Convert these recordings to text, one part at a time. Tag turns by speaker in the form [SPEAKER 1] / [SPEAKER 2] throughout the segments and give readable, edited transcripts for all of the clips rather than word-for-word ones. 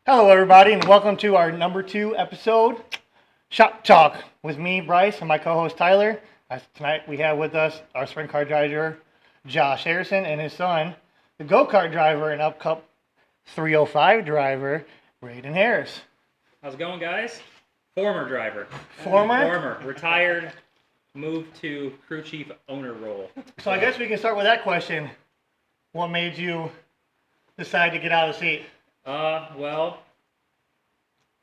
[SPEAKER 1] Hello, everybody, and welcome to our number 2 episode, Shop Talk, with me, Bryce, and my co-host, Tyler. Tonight we have with us our sprint car driver, Josh Harrison, and his son, the go-kart driver and Up Cup 305 driver, Brayden Harris.
[SPEAKER 2] How's it going, guys? Former driver.
[SPEAKER 1] Former?
[SPEAKER 2] Retired, moved to crew chief owner role.
[SPEAKER 1] So I guess we can start with that question. What made you decide to get out of the seat?
[SPEAKER 2] Well,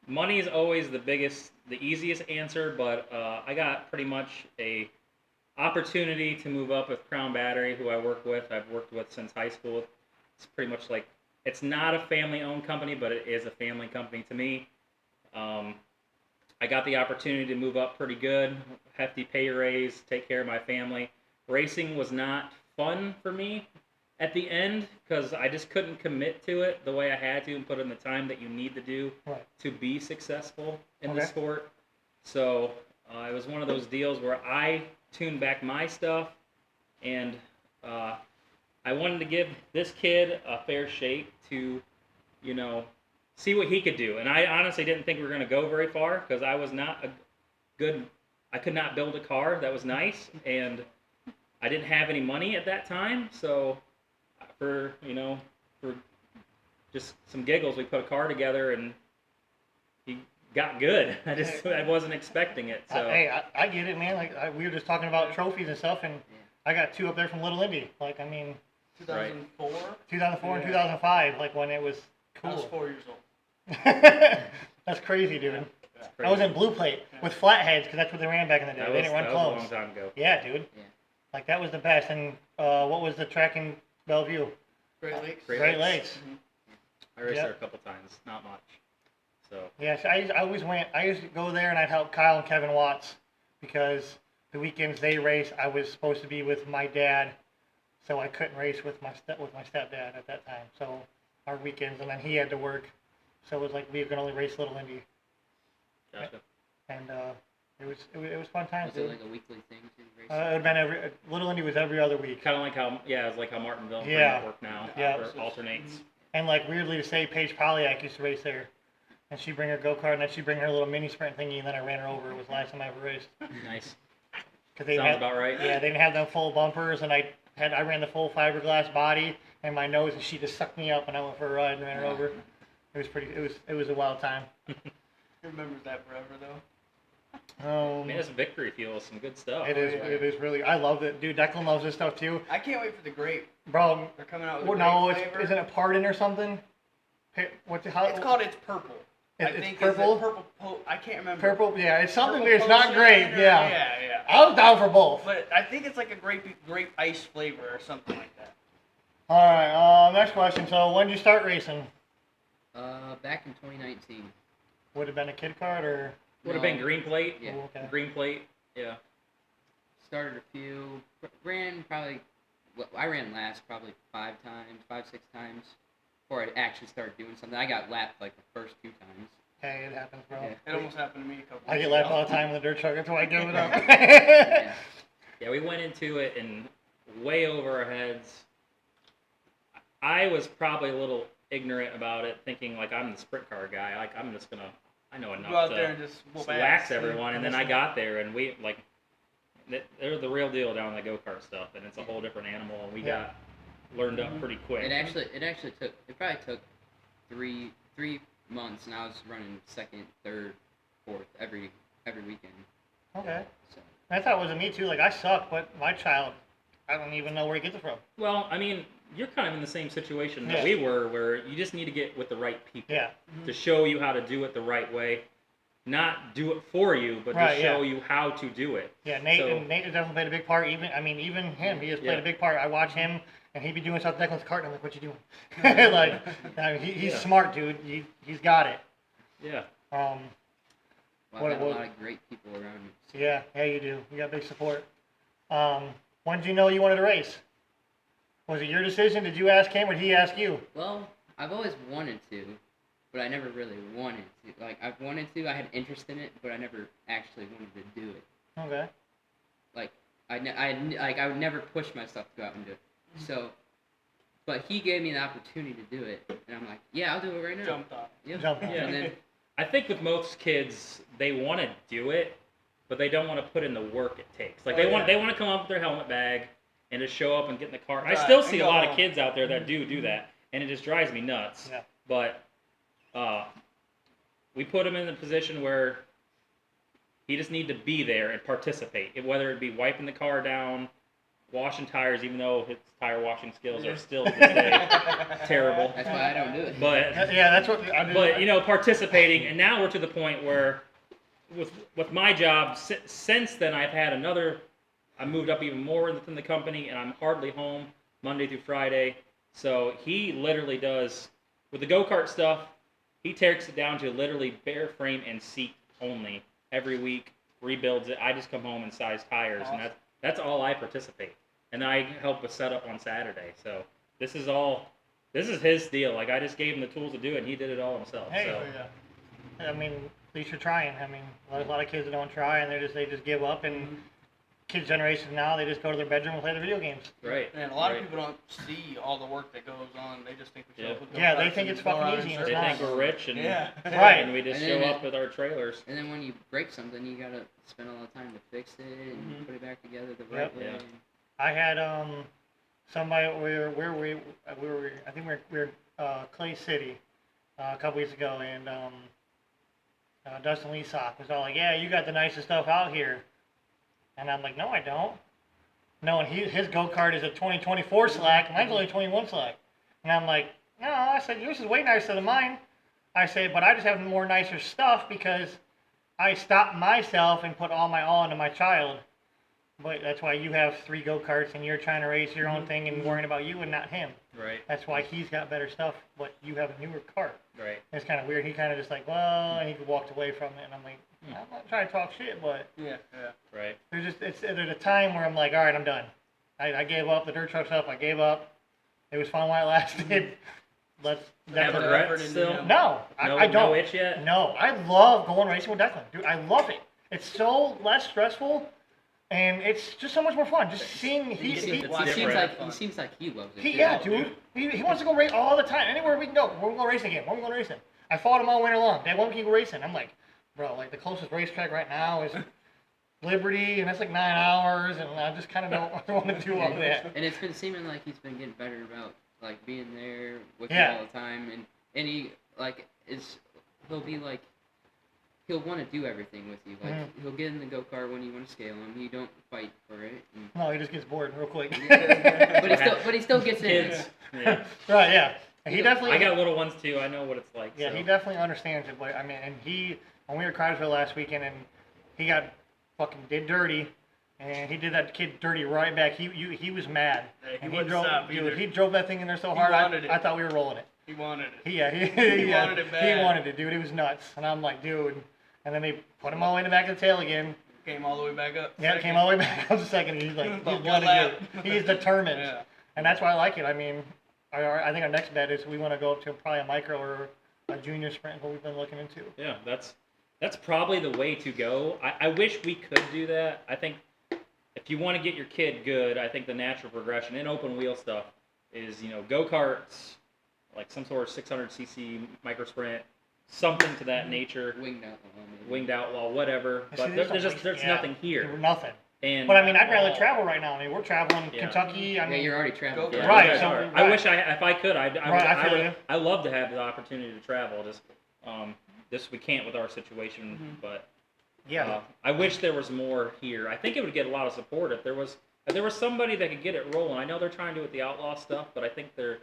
[SPEAKER 2] money is always the easiest answer, but I got pretty much a opportunity to move up with Crown Battery, who I've worked with since high school. It's pretty much like, it's not a family-owned company, but it is a family company to me. I got the opportunity to move up pretty good, hefty pay raise, take care of my family. Racing was not fun for me at the end because I just couldn't commit to it the way I had to and put in the time that you need to do to be successful in the sport. So it was one of those deals where I tuned back my stuff, and I wanted to give this kid a fair shake to, see what he could do. And I honestly didn't think we were going to go very far because I was not I could not build a car that was nice, and I didn't have any money at that time. So for just some giggles, we put a car together, and he got good. I wasn't expecting it. So
[SPEAKER 1] Hey, I get it, man. Like we were just talking about trophies and stuff, and I got 2 up there from Little Indy.
[SPEAKER 3] 2004?
[SPEAKER 1] 2004 and 2005, like when it was cool.
[SPEAKER 3] I was 4 years old.
[SPEAKER 1] That's crazy, dude.
[SPEAKER 3] Yeah.
[SPEAKER 1] I was in blue plate with flatheads because that's what they ran back in the day. They didn't run clones.
[SPEAKER 2] That was a long time ago.
[SPEAKER 1] Yeah, dude. Yeah. Like that was the best. And what was the track in Bellevue?
[SPEAKER 3] Great Lakes.
[SPEAKER 1] Great Lakes.
[SPEAKER 3] Mm-hmm.
[SPEAKER 2] I raced there a couple times, not much. So
[SPEAKER 1] yeah, so I always went. I used to go there and I'd help Kyle and Kevin Watts because the weekends they race, I was supposed to be with my dad, so I couldn't race with my stepdad at that time. So our weekends, and then he had to work. So it was like we could only race Little Indy.
[SPEAKER 2] Gotcha.
[SPEAKER 1] And it was fun times.
[SPEAKER 4] Was it like a weekly thing to race?
[SPEAKER 1] It would have been Little Indy was every other week.
[SPEAKER 2] Kind of like how it's like how Martinville work now.
[SPEAKER 1] Yeah.
[SPEAKER 2] Or alternates.
[SPEAKER 1] And like weirdly to say, Paige Polyak used to race there, and she'd bring her go-kart, and then she'd bring her little mini sprint thingy, and then I ran her over. It was the last time I ever raced.
[SPEAKER 2] Nice.
[SPEAKER 1] Sounds
[SPEAKER 2] about right.
[SPEAKER 1] Yeah, they didn't have them full bumpers, and I ran the full fiberglass body and my nose, and she just sucked me up, and I went for a ride and ran her over. It was a wild time.
[SPEAKER 3] Who remembers that forever though?
[SPEAKER 2] This victory feels some good stuff.
[SPEAKER 1] It is really. I love it, dude. Declan loves this stuff too.
[SPEAKER 3] I can't wait for the grape.
[SPEAKER 1] Bro,
[SPEAKER 3] they're coming out with a grape flavor.
[SPEAKER 1] Isn't it Pardon or something?
[SPEAKER 3] It's called It's Purple. I think
[SPEAKER 1] purple.
[SPEAKER 3] Purple. I can't remember.
[SPEAKER 1] Purple. Yeah, it's something.
[SPEAKER 3] Purple
[SPEAKER 1] It's not grape. Yeah.
[SPEAKER 3] Yeah.
[SPEAKER 1] I was down for both.
[SPEAKER 3] But I think it's like a grape ice flavor or something like that.
[SPEAKER 1] All right. Next question. So when did you start racing?
[SPEAKER 4] Back in 2019.
[SPEAKER 1] Would have been a kid card or?
[SPEAKER 2] Would have been green plate.
[SPEAKER 4] Yeah.
[SPEAKER 1] Oh, okay.
[SPEAKER 2] Green plate. Yeah.
[SPEAKER 4] Started a few. Ran probably. Well, I ran last probably 5, 6 times before I actually started doing something. I got lapped like the first 2 times.
[SPEAKER 1] Hey, it happens, bro.
[SPEAKER 4] Yeah.
[SPEAKER 3] It almost happened to me a couple.
[SPEAKER 1] I get lapped all the time in the dirt truck. That's why I give it up.
[SPEAKER 2] Yeah, we went into it and way over our heads. I was probably a little ignorant about it, thinking like I'm the sprint car guy. Like I know enough
[SPEAKER 3] Go out
[SPEAKER 2] to
[SPEAKER 3] there and just
[SPEAKER 2] wax everyone. And then I got there and they're the real deal down the go-kart stuff, and it's a whole different animal. And we got learned up pretty quick.
[SPEAKER 4] It probably took 3 months, and I was running 2nd, 3rd, 4th every weekend.
[SPEAKER 1] Okay.
[SPEAKER 4] So
[SPEAKER 1] I thought it was me too. Like I suck, but my child, I don't even know where he gets it from.
[SPEAKER 2] Well, I mean, you're kind of in the same situation that we were, where you just need to get with the right people to show you how to do it the right way. Not do it for you, but to show you how to do it.
[SPEAKER 1] Yeah, Nate has definitely played a big part. Even him, he has played a big part. I watch him, and he'd be doing stuff Declan's cart, and I'm like, "What you doing?" He's smart, dude. He's got it.
[SPEAKER 2] Yeah.
[SPEAKER 4] I've got a lot of great people around me. So.
[SPEAKER 1] Yeah, you do. You got big support. When did you know you wanted to race? Was it your decision? Did you ask him, or did he ask you?
[SPEAKER 4] Well, I've always wanted to, but I never really wanted to. Like, I've wanted to, I had interest in it, but I never actually wanted to do it.
[SPEAKER 1] Okay.
[SPEAKER 4] Like, I would never push myself to go out and do it. So, But he gave me the opportunity to do it, and I'm like, yeah, I'll do it right now.
[SPEAKER 3] Jumped on.
[SPEAKER 4] Yep.
[SPEAKER 1] Jumped on.
[SPEAKER 2] Yeah.
[SPEAKER 4] And then
[SPEAKER 2] I think with most kids, they want to do it, but they don't want to put in the work it takes. Like
[SPEAKER 3] Oh,
[SPEAKER 2] they
[SPEAKER 3] yeah.
[SPEAKER 2] want to come up with their helmet bag and just show up and get in the car. I
[SPEAKER 3] Right,
[SPEAKER 2] still
[SPEAKER 3] and
[SPEAKER 2] see a
[SPEAKER 3] go
[SPEAKER 2] lot of
[SPEAKER 3] home.
[SPEAKER 2] kids out there that do that, and it just drives me nuts.
[SPEAKER 1] Yeah.
[SPEAKER 2] But we put him in the position where he just need to be there and participate, whether it be wiping the car down, washing tires, even though his tire washing skills are still to this day terrible.
[SPEAKER 4] that's why I don't do it.
[SPEAKER 2] But
[SPEAKER 1] Yeah, that's what I do.
[SPEAKER 2] but participating, and now we're to the point where with my job since then I've had another. I moved up even more within the company, and I'm hardly home Monday through Friday. So he literally does with the go-kart stuff. He takes it down to literally bare frame and seat only every week. Rebuilds it. I just come home and size tires,
[SPEAKER 3] Awesome.
[SPEAKER 2] and that's all I participate. And I help with setup on Saturday. So this is his deal. Like I just gave him the tools to do it, and he did it all himself.
[SPEAKER 1] Hey,
[SPEAKER 2] So.
[SPEAKER 1] I mean, at least you're trying. I mean, there's a lot of kids that don't try, and they just give up. And kids' generation now, they just go to their bedroom and play their video games.
[SPEAKER 2] Right.
[SPEAKER 3] And a lot
[SPEAKER 2] right.
[SPEAKER 3] of people don't see all the work that goes on. They just think we show up with
[SPEAKER 1] Yeah, they
[SPEAKER 3] go-karts
[SPEAKER 1] think
[SPEAKER 3] and
[SPEAKER 1] it's
[SPEAKER 3] go
[SPEAKER 1] fucking
[SPEAKER 3] around
[SPEAKER 1] easy,
[SPEAKER 3] in
[SPEAKER 1] and
[SPEAKER 2] They
[SPEAKER 1] it's
[SPEAKER 3] circles.
[SPEAKER 2] think we're rich, and
[SPEAKER 3] Yeah.
[SPEAKER 1] Right.
[SPEAKER 2] and we just
[SPEAKER 4] And
[SPEAKER 2] show
[SPEAKER 4] then
[SPEAKER 2] up with our trailers.
[SPEAKER 4] And then when you break something, you gotta spend all the time to fix it and put it back together the
[SPEAKER 1] Yep.
[SPEAKER 4] right way.
[SPEAKER 2] Yeah.
[SPEAKER 1] I had somebody where we were I think we were Clay City a couple weeks ago, and Dustin Leasock was all like, "Yeah, you got the nicest stuff out here," and I'm like, "No, I don't." No, and his go kart is a 2024 slack, mine's only 21 slack, and I'm like, "No," I said, "Yours is way nicer than mine." I say, "But I just have more nicer stuff because I stopped myself and put all my all into my child." But that's why you have 3 go-karts and you're trying to race your own thing and worrying about you and not him.
[SPEAKER 2] Right.
[SPEAKER 1] That's why he's got better stuff, but you have a newer cart.
[SPEAKER 2] Right.
[SPEAKER 1] It's kind of weird. He kind of just like, well, and he walked away from it. And I'm like, I'm not trying to talk shit, but
[SPEAKER 3] Yeah.
[SPEAKER 2] Right.
[SPEAKER 1] there's a time where I'm like, all right, I'm done. I gave up. The dirt truck stuff, I gave up. It was fun while it lasted. Let's
[SPEAKER 2] Have
[SPEAKER 3] Declan-
[SPEAKER 2] regrets
[SPEAKER 3] effort into
[SPEAKER 2] still?
[SPEAKER 3] him.
[SPEAKER 1] No,
[SPEAKER 2] No,
[SPEAKER 1] I don't.
[SPEAKER 2] No itch yet?
[SPEAKER 1] No, I love going racing with Declan. Dude, I love it. It's so less stressful, and it's just so much more fun. Just seeing
[SPEAKER 3] It's
[SPEAKER 4] He seems
[SPEAKER 2] different.
[SPEAKER 4] like he loves it.
[SPEAKER 1] yeah,
[SPEAKER 4] too.
[SPEAKER 1] dude. He wants to go race all the time. Anywhere we can go. We're going racing again. We're going racing. I fought him all winter long. Dad, when can you go racing? I'm like, bro, like the closest racetrack right now is Liberty, and that's like 9 hours, and I just kind of don't want to do all that.
[SPEAKER 4] And it's been seeming like he's been getting better about like being there with
[SPEAKER 1] Yeah.
[SPEAKER 4] you all the time, and he like he'll be like he'll want to do everything with you. Like he'll get in the go kart when you want to scale him. He don't fight for it. And,
[SPEAKER 1] No, he just gets bored real quick.
[SPEAKER 4] but he still gets in.
[SPEAKER 2] Kids. Yeah.
[SPEAKER 1] Right, yeah. And he definitely.
[SPEAKER 2] I got little ones too. I know what it's like.
[SPEAKER 1] Yeah,
[SPEAKER 2] so.
[SPEAKER 1] he definitely understands it. But I mean, and when we were at Crowdsville last weekend, and he got fucking did dirty, and he did that kid dirty right back. He was mad.
[SPEAKER 3] Yeah, he
[SPEAKER 1] And
[SPEAKER 3] wouldn't
[SPEAKER 1] drove,
[SPEAKER 3] stop
[SPEAKER 1] dude,
[SPEAKER 3] either.
[SPEAKER 1] he drove that thing in there so
[SPEAKER 3] He
[SPEAKER 1] hard.
[SPEAKER 3] wanted it.
[SPEAKER 1] I thought we were rolling it.
[SPEAKER 3] He wanted it.
[SPEAKER 1] He
[SPEAKER 3] He wanted it bad.
[SPEAKER 1] He wanted it, dude. It was nuts. And I'm like, dude. And then they put him all the way in the back of the tail again.
[SPEAKER 3] Came all the way back up.
[SPEAKER 1] Yeah, came all the way back up the second. He's like,
[SPEAKER 3] About
[SPEAKER 1] he's
[SPEAKER 3] one
[SPEAKER 1] gonna
[SPEAKER 3] lap.
[SPEAKER 1] do it. He's determined.
[SPEAKER 3] Yeah.
[SPEAKER 1] And that's why I like it. I mean, I think our next bet is we want to go up to probably a micro or a junior sprint, what we've been looking into.
[SPEAKER 2] Yeah, that's probably the way to go. I wish we could do that. I think if you want to get your kid good, I think the natural progression in open wheel stuff is, go-karts, like some sort of 600cc micro sprint, something to that nature, winged outlaw, whatever. But there's nothing here.
[SPEAKER 1] Nothing.
[SPEAKER 2] And
[SPEAKER 1] But I mean, I'd rather travel right now. I mean, we're traveling
[SPEAKER 2] Yeah.
[SPEAKER 1] Kentucky. I
[SPEAKER 4] Yeah,
[SPEAKER 1] mean,
[SPEAKER 4] you're already traveling.
[SPEAKER 3] Go-
[SPEAKER 2] yeah,
[SPEAKER 1] Right,
[SPEAKER 2] you guys
[SPEAKER 1] so-
[SPEAKER 2] are.
[SPEAKER 1] right.
[SPEAKER 2] I wish if I could,
[SPEAKER 1] Right, I feel you.
[SPEAKER 2] I love to have the opportunity to travel. Just we can't with our situation,
[SPEAKER 1] Mm-hmm.
[SPEAKER 2] but.
[SPEAKER 1] yeah.
[SPEAKER 2] I wish there was more here. I think it would get a lot of support if there was somebody that could get it rolling. I know they're trying to do with the outlaw stuff, but I think they're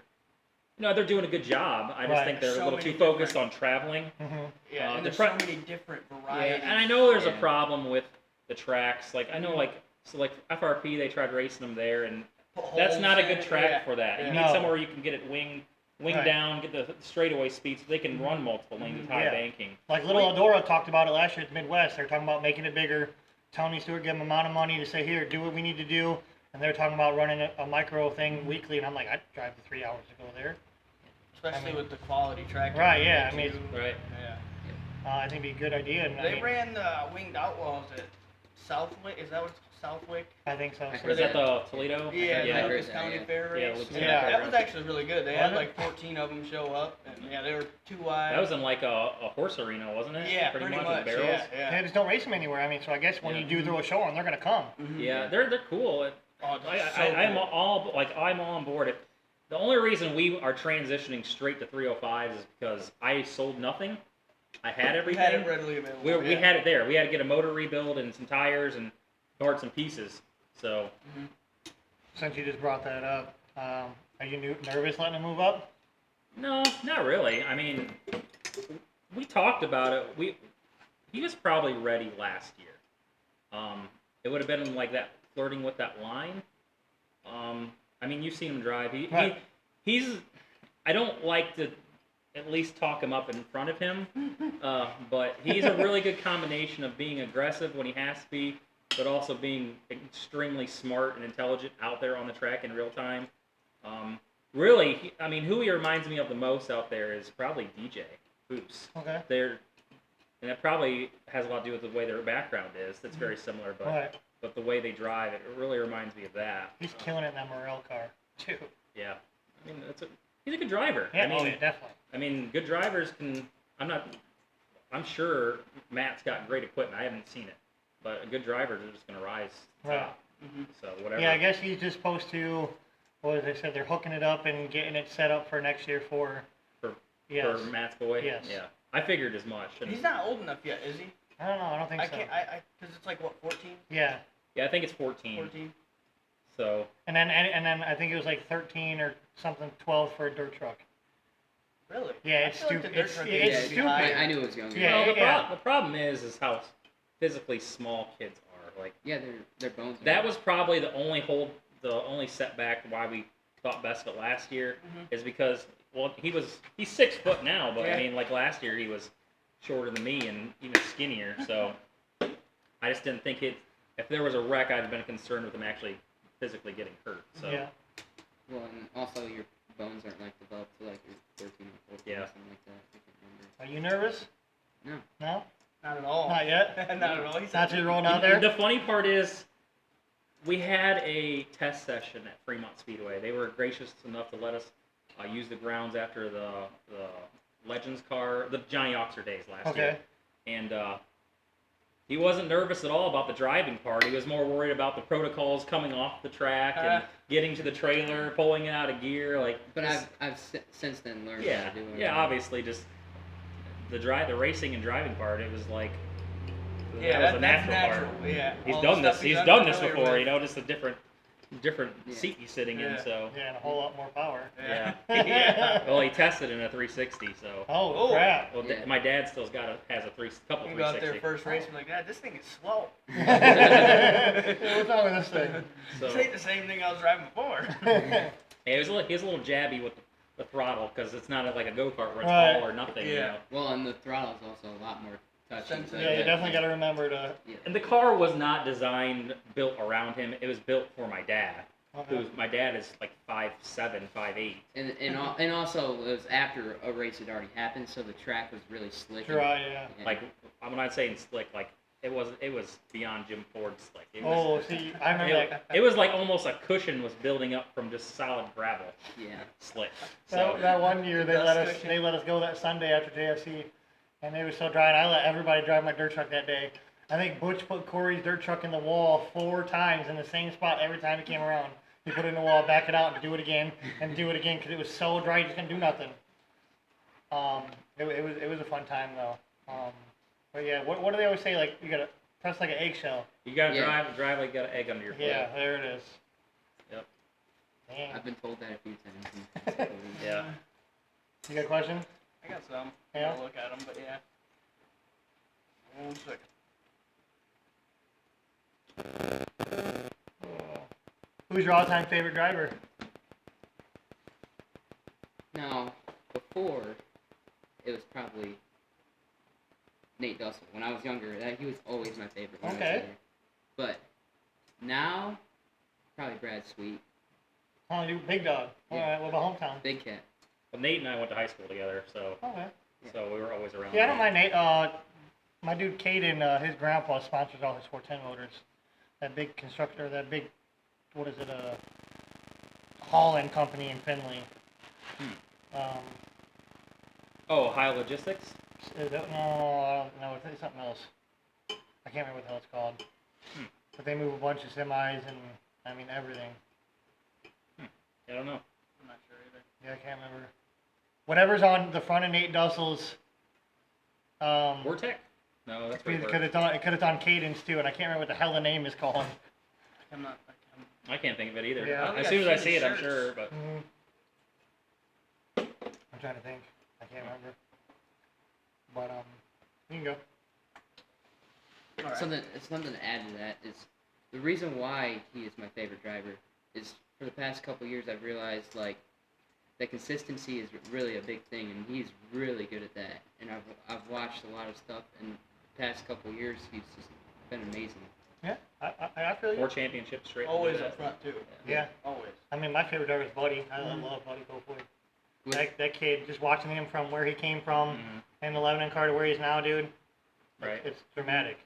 [SPEAKER 2] doing a good job. I just
[SPEAKER 1] Right.
[SPEAKER 2] think they're
[SPEAKER 3] So
[SPEAKER 2] a little
[SPEAKER 3] many
[SPEAKER 2] too focused on
[SPEAKER 3] different-
[SPEAKER 2] traveling.
[SPEAKER 1] Mm-hmm.
[SPEAKER 3] Yeah, and
[SPEAKER 2] the
[SPEAKER 3] there's
[SPEAKER 2] pre-
[SPEAKER 3] so many different
[SPEAKER 2] Yeah,
[SPEAKER 3] varieties.
[SPEAKER 2] and I know there's a
[SPEAKER 4] Yeah.
[SPEAKER 2] problem with the tracks. Like I know, like FRP, they tried racing them there, and that's not a good track for that. You need
[SPEAKER 1] No.
[SPEAKER 2] somewhere you can get it wing
[SPEAKER 1] Right.
[SPEAKER 2] down, get the straightaway speed, so they can run multiple lanes with high
[SPEAKER 1] Yeah.
[SPEAKER 2] banking.
[SPEAKER 1] Like Little Eldora talked about it last year at the Midwest. They're talking about making it bigger. Tony Stewart gave them amount of money to say, here, do what we need to do. And they're talking about running a micro thing weekly. And I'm like, I'd drive the 3 hours to go there.
[SPEAKER 3] Especially
[SPEAKER 1] I mean-
[SPEAKER 3] with the quality track.
[SPEAKER 1] Right, yeah, I mean,
[SPEAKER 2] Right.
[SPEAKER 3] Yeah.
[SPEAKER 1] I think it'd be a good idea. And I
[SPEAKER 3] They
[SPEAKER 1] mean,
[SPEAKER 3] ran the winged outlaws at Southwick. Is that what it's Southwick.
[SPEAKER 1] I think so.
[SPEAKER 4] I
[SPEAKER 1] too.
[SPEAKER 4] heard
[SPEAKER 2] Is that the Toledo?
[SPEAKER 3] Yeah,
[SPEAKER 2] Yeah.
[SPEAKER 3] Lucas
[SPEAKER 4] that,
[SPEAKER 3] County
[SPEAKER 4] yeah.
[SPEAKER 3] Fair
[SPEAKER 2] Yeah,
[SPEAKER 3] race.
[SPEAKER 2] Lucas
[SPEAKER 1] County
[SPEAKER 3] That
[SPEAKER 2] Fair
[SPEAKER 3] was
[SPEAKER 2] race.
[SPEAKER 3] actually really good. They
[SPEAKER 1] Was
[SPEAKER 3] had
[SPEAKER 1] it?
[SPEAKER 3] like 14 of them show up, and yeah, they were 2 wide.
[SPEAKER 2] That was in like a horse arena, wasn't it?
[SPEAKER 3] yeah, pretty
[SPEAKER 2] much.
[SPEAKER 3] much.
[SPEAKER 2] With barrels.
[SPEAKER 3] Yeah,
[SPEAKER 1] They just don't race them anywhere. I mean, so I guess when
[SPEAKER 2] Yeah.
[SPEAKER 1] you do throw a show on, they're gonna come.
[SPEAKER 3] Mhm.
[SPEAKER 2] Yeah, they're cool.
[SPEAKER 3] Oh,
[SPEAKER 2] I'm
[SPEAKER 3] cool.
[SPEAKER 2] I'm all on board. The only reason we are transitioning straight to 305s is because I sold nothing. I had
[SPEAKER 3] We
[SPEAKER 2] everything.
[SPEAKER 3] had it readily available.
[SPEAKER 2] We had it there. We had to get a motor rebuild and some tires and parts and pieces. So
[SPEAKER 1] Since you just brought that up, are you nervous letting him move up?
[SPEAKER 2] no, not really. I mean, we talked about it. He was probably ready last year. It would have been like that, flirting with that line. I mean, you've seen him drive.
[SPEAKER 1] Right.
[SPEAKER 2] He's. I don't like to at least talk him up in front of him, but he's a really good combination of being aggressive when he has to be, but also being extremely smart and intelligent out there on the track in real time. Really, I mean, who he reminds me of the most out there is probably DJ Boost.
[SPEAKER 1] Okay.
[SPEAKER 2] And that probably has a lot to do with the way their background is. That's very similar, but
[SPEAKER 1] Right.
[SPEAKER 2] but the way they drive, it really reminds me of that.
[SPEAKER 1] He's killing it in that Morel car too.
[SPEAKER 2] Yeah, I mean, he's a good driver.
[SPEAKER 1] Yeah.
[SPEAKER 2] I mean,
[SPEAKER 1] Oh, yeah, definitely.
[SPEAKER 2] I mean, good drivers can. I'm sure Matt's got great equipment. I haven't seen it, but good drivers are just going to rise to the
[SPEAKER 1] Right.
[SPEAKER 2] top. So whatever.
[SPEAKER 1] Yeah, I guess he's just supposed to. What did they said? They're hooking it up and getting it set up for next year for.
[SPEAKER 2] For
[SPEAKER 1] Yes.
[SPEAKER 2] for Matt's boy.
[SPEAKER 1] Yes.
[SPEAKER 2] Yeah, I figured as much. And
[SPEAKER 3] He's not old enough yet, is he?
[SPEAKER 1] I don't know. I don't think
[SPEAKER 3] I
[SPEAKER 1] so.
[SPEAKER 3] can't. Because it's like what 14,
[SPEAKER 1] Yeah.
[SPEAKER 2] yeah, I think it's 14.
[SPEAKER 3] 14.
[SPEAKER 2] So
[SPEAKER 1] And then I think it was like 13 or something, 12 for a dirt truck.
[SPEAKER 3] Really?
[SPEAKER 1] Yeah,
[SPEAKER 3] I
[SPEAKER 1] it's
[SPEAKER 3] feel like
[SPEAKER 1] stupid.
[SPEAKER 3] the dirt
[SPEAKER 1] It's-
[SPEAKER 3] truck
[SPEAKER 1] it's
[SPEAKER 3] age should be
[SPEAKER 1] stupid.
[SPEAKER 3] higher.
[SPEAKER 4] I knew it was younger.
[SPEAKER 1] Yeah,
[SPEAKER 2] well,
[SPEAKER 1] yeah.
[SPEAKER 2] the problem is how physically small kids are. Like
[SPEAKER 4] Yeah, their bones. Are
[SPEAKER 2] that was probably the only setback why we thought best of it last year is because he's 6 foot now, but
[SPEAKER 3] Yeah.
[SPEAKER 2] I mean like last year he was shorter than me and even skinnier, so I just didn't think if there was a wreck I'd have been concerned with him actually physically getting hurt. So
[SPEAKER 1] Yeah.
[SPEAKER 4] Well, and also your bones aren't like developed to like you're 13 or 14
[SPEAKER 2] Yeah.
[SPEAKER 4] or something like that. I can't remember.
[SPEAKER 1] Are you nervous?
[SPEAKER 4] No.
[SPEAKER 1] No.
[SPEAKER 3] Not at all.
[SPEAKER 1] Not yet.
[SPEAKER 3] Not at all. He's
[SPEAKER 1] Not just rolling out there.
[SPEAKER 2] The funny part is, we had a test session at Fremont Speedway. They were gracious enough to let us use the grounds after the Legends car, the Johnny Oxer days last year.
[SPEAKER 1] Okay.
[SPEAKER 2] And he wasn't nervous at all about the driving part. He was more worried about the protocols coming off the track and getting to the trailer, pulling it out of gear.
[SPEAKER 4] But I've since then learned
[SPEAKER 2] yeah,
[SPEAKER 4] how to do it.
[SPEAKER 2] yeah. Obviously, just the racing and driving part. It was like
[SPEAKER 3] Yeah,
[SPEAKER 2] that was a
[SPEAKER 3] that's
[SPEAKER 2] natural part.
[SPEAKER 3] Yeah.
[SPEAKER 2] He's
[SPEAKER 3] All the
[SPEAKER 2] done this.
[SPEAKER 3] stuff
[SPEAKER 2] He's done this
[SPEAKER 3] unfamiliar
[SPEAKER 2] before,
[SPEAKER 3] with.
[SPEAKER 2] you know, just a different
[SPEAKER 4] Yeah.
[SPEAKER 2] seat he's sitting in.
[SPEAKER 3] Yeah.
[SPEAKER 2] So
[SPEAKER 1] Yeah, and a whole lot more power.
[SPEAKER 2] yeah.
[SPEAKER 3] Yeah.
[SPEAKER 2] Well, he tested in a 360, so.
[SPEAKER 1] Oh,
[SPEAKER 3] Oh.
[SPEAKER 1] crap.
[SPEAKER 2] Well,
[SPEAKER 4] Yeah.
[SPEAKER 2] my dad still has a couple
[SPEAKER 3] You go out there
[SPEAKER 2] 360.
[SPEAKER 3] first race and be like, Dad, this thing is slow.
[SPEAKER 1] What's wrong with this thing?
[SPEAKER 3] This
[SPEAKER 2] So
[SPEAKER 3] ain't the same thing I was driving before.
[SPEAKER 2] yeah, he was a little jabby with the throttle because it's not like a go kart where it's
[SPEAKER 1] Right.
[SPEAKER 2] all or nothing. You
[SPEAKER 3] Yeah.
[SPEAKER 2] know?
[SPEAKER 4] Well, and the throttle's also a lot more touchy.
[SPEAKER 3] Sensitive.
[SPEAKER 1] Yeah, you definitely got to remember to.
[SPEAKER 4] Yeah.
[SPEAKER 2] And the car was not built around him. It was built for my dad.
[SPEAKER 1] Okay.
[SPEAKER 2] My dad is like 5'7", 5'8".
[SPEAKER 4] And also it was after a race had already happened, so the track was really slick. and-
[SPEAKER 1] Dry, yeah.
[SPEAKER 2] Like I'm not saying slick, like it was beyond Jim Ford slick. It was,
[SPEAKER 1] Oh, see, I remember that.
[SPEAKER 2] it was like almost a cushion was building up from just solid gravel
[SPEAKER 4] Yeah.
[SPEAKER 2] slick. So
[SPEAKER 1] That one year they
[SPEAKER 3] Dust
[SPEAKER 1] let us
[SPEAKER 3] cushion.
[SPEAKER 1] they let us go that Sunday after JFC, and it was so dry. And I let everybody drive my dirt truck that day. I think Butch put Corey's dirt truck in the wall 4 times in the same spot every time he came around. He put it in the wall, back it out, and do it again, and do it again because it was so dry, you just couldn't do nothing. It was a fun time though. But yeah, what do they always say? Like you gotta press like an eggshell.
[SPEAKER 2] you gotta
[SPEAKER 4] Yeah.
[SPEAKER 2] drive like you got an egg under your foot.
[SPEAKER 1] Yeah, there it is.
[SPEAKER 2] Yep.
[SPEAKER 1] Damn.
[SPEAKER 4] I've been told that a few times.
[SPEAKER 2] Yeah.
[SPEAKER 1] You got a question?
[SPEAKER 3] I got some.
[SPEAKER 1] Yeah.
[SPEAKER 3] I'll look at them, but yeah. 1 second.
[SPEAKER 1] Who's your all-time favorite driver?
[SPEAKER 4] Now, before, it was probably Nate Dussel. When I was younger, he was always my favorite. When I was
[SPEAKER 1] Okay.
[SPEAKER 4] younger. But now, probably Brad Sweet,
[SPEAKER 1] Oh, you big dog. All
[SPEAKER 4] Yeah.
[SPEAKER 1] right, what about hometown?
[SPEAKER 4] Big Cat.
[SPEAKER 2] Well, Nate and I went to high school together, so
[SPEAKER 1] Okay.
[SPEAKER 2] we were always around.
[SPEAKER 1] Yeah, I don't mind Nate. My dude Caden, his grandpa sponsors all his 410 motors. that big constructor, what is it, Holland company in Finley.
[SPEAKER 2] Oh, Ohio Logistics?
[SPEAKER 1] No, I don't know. It's something else. I can't remember what the hell it's called. But they move a bunch of semis and, I mean, everything.
[SPEAKER 2] I don't know.
[SPEAKER 3] I'm not sure either.
[SPEAKER 1] Yeah, I can't remember. Whatever's on the front of Nate Dussel's.
[SPEAKER 2] Vortec? No, that's
[SPEAKER 1] It
[SPEAKER 2] right.
[SPEAKER 1] could have on Cadence too, and I can't remember what the hell the name is called.
[SPEAKER 3] I'm not.
[SPEAKER 2] I can't think of it either.
[SPEAKER 1] Yeah.
[SPEAKER 2] As soon as I see it, I'm
[SPEAKER 3] Shirts.
[SPEAKER 2] sure. But
[SPEAKER 1] I'm trying to think. I can't remember. But you can go.
[SPEAKER 3] All right.
[SPEAKER 4] Something to add to that is the reason why he is my favorite driver is for the past couple years I've realized like that consistency is really a big thing, and he's really good at that. And I've watched a lot of stuff, and the past couple years he's just been amazing.
[SPEAKER 1] Yeah, I feel you.
[SPEAKER 2] 4 championships straight.
[SPEAKER 3] Always
[SPEAKER 2] into
[SPEAKER 3] up
[SPEAKER 2] that.
[SPEAKER 3] front too.
[SPEAKER 1] Yeah.
[SPEAKER 3] Always.
[SPEAKER 1] I mean, my favorite driver is Buddy. I love Buddy Copeland. That kid, just watching him from where he came from in the Lebanon car to where he is now, dude.
[SPEAKER 2] Right.
[SPEAKER 1] It's dramatic.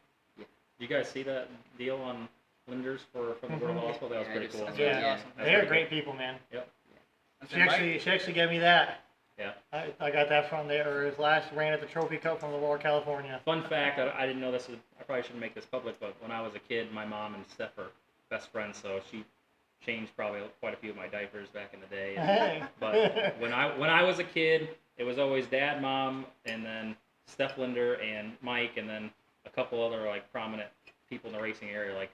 [SPEAKER 2] You guys see that deal on Linders for the World Hospital? That was
[SPEAKER 4] Yeah,
[SPEAKER 2] pretty
[SPEAKER 4] just-
[SPEAKER 2] cool.
[SPEAKER 3] That's
[SPEAKER 1] Yeah.
[SPEAKER 3] really awesome.
[SPEAKER 2] That's
[SPEAKER 1] They're
[SPEAKER 2] pretty
[SPEAKER 1] great people, man.
[SPEAKER 3] That's
[SPEAKER 1] She actually gave me that.
[SPEAKER 2] Yeah.
[SPEAKER 1] I got that from there. His last ran at the Trophy Cup from Lower California.
[SPEAKER 2] Fun fact, I didn't know this. I probably shouldn't make this public, but when I was a kid, my mom and Steph were best friends, so she changed probably quite a few of my diapers back in the day.
[SPEAKER 1] Hey.
[SPEAKER 2] But when I was a kid, it was always Dad, Mom, and then Steph Linder and Mike, and then a couple other like prominent people in the racing area. Like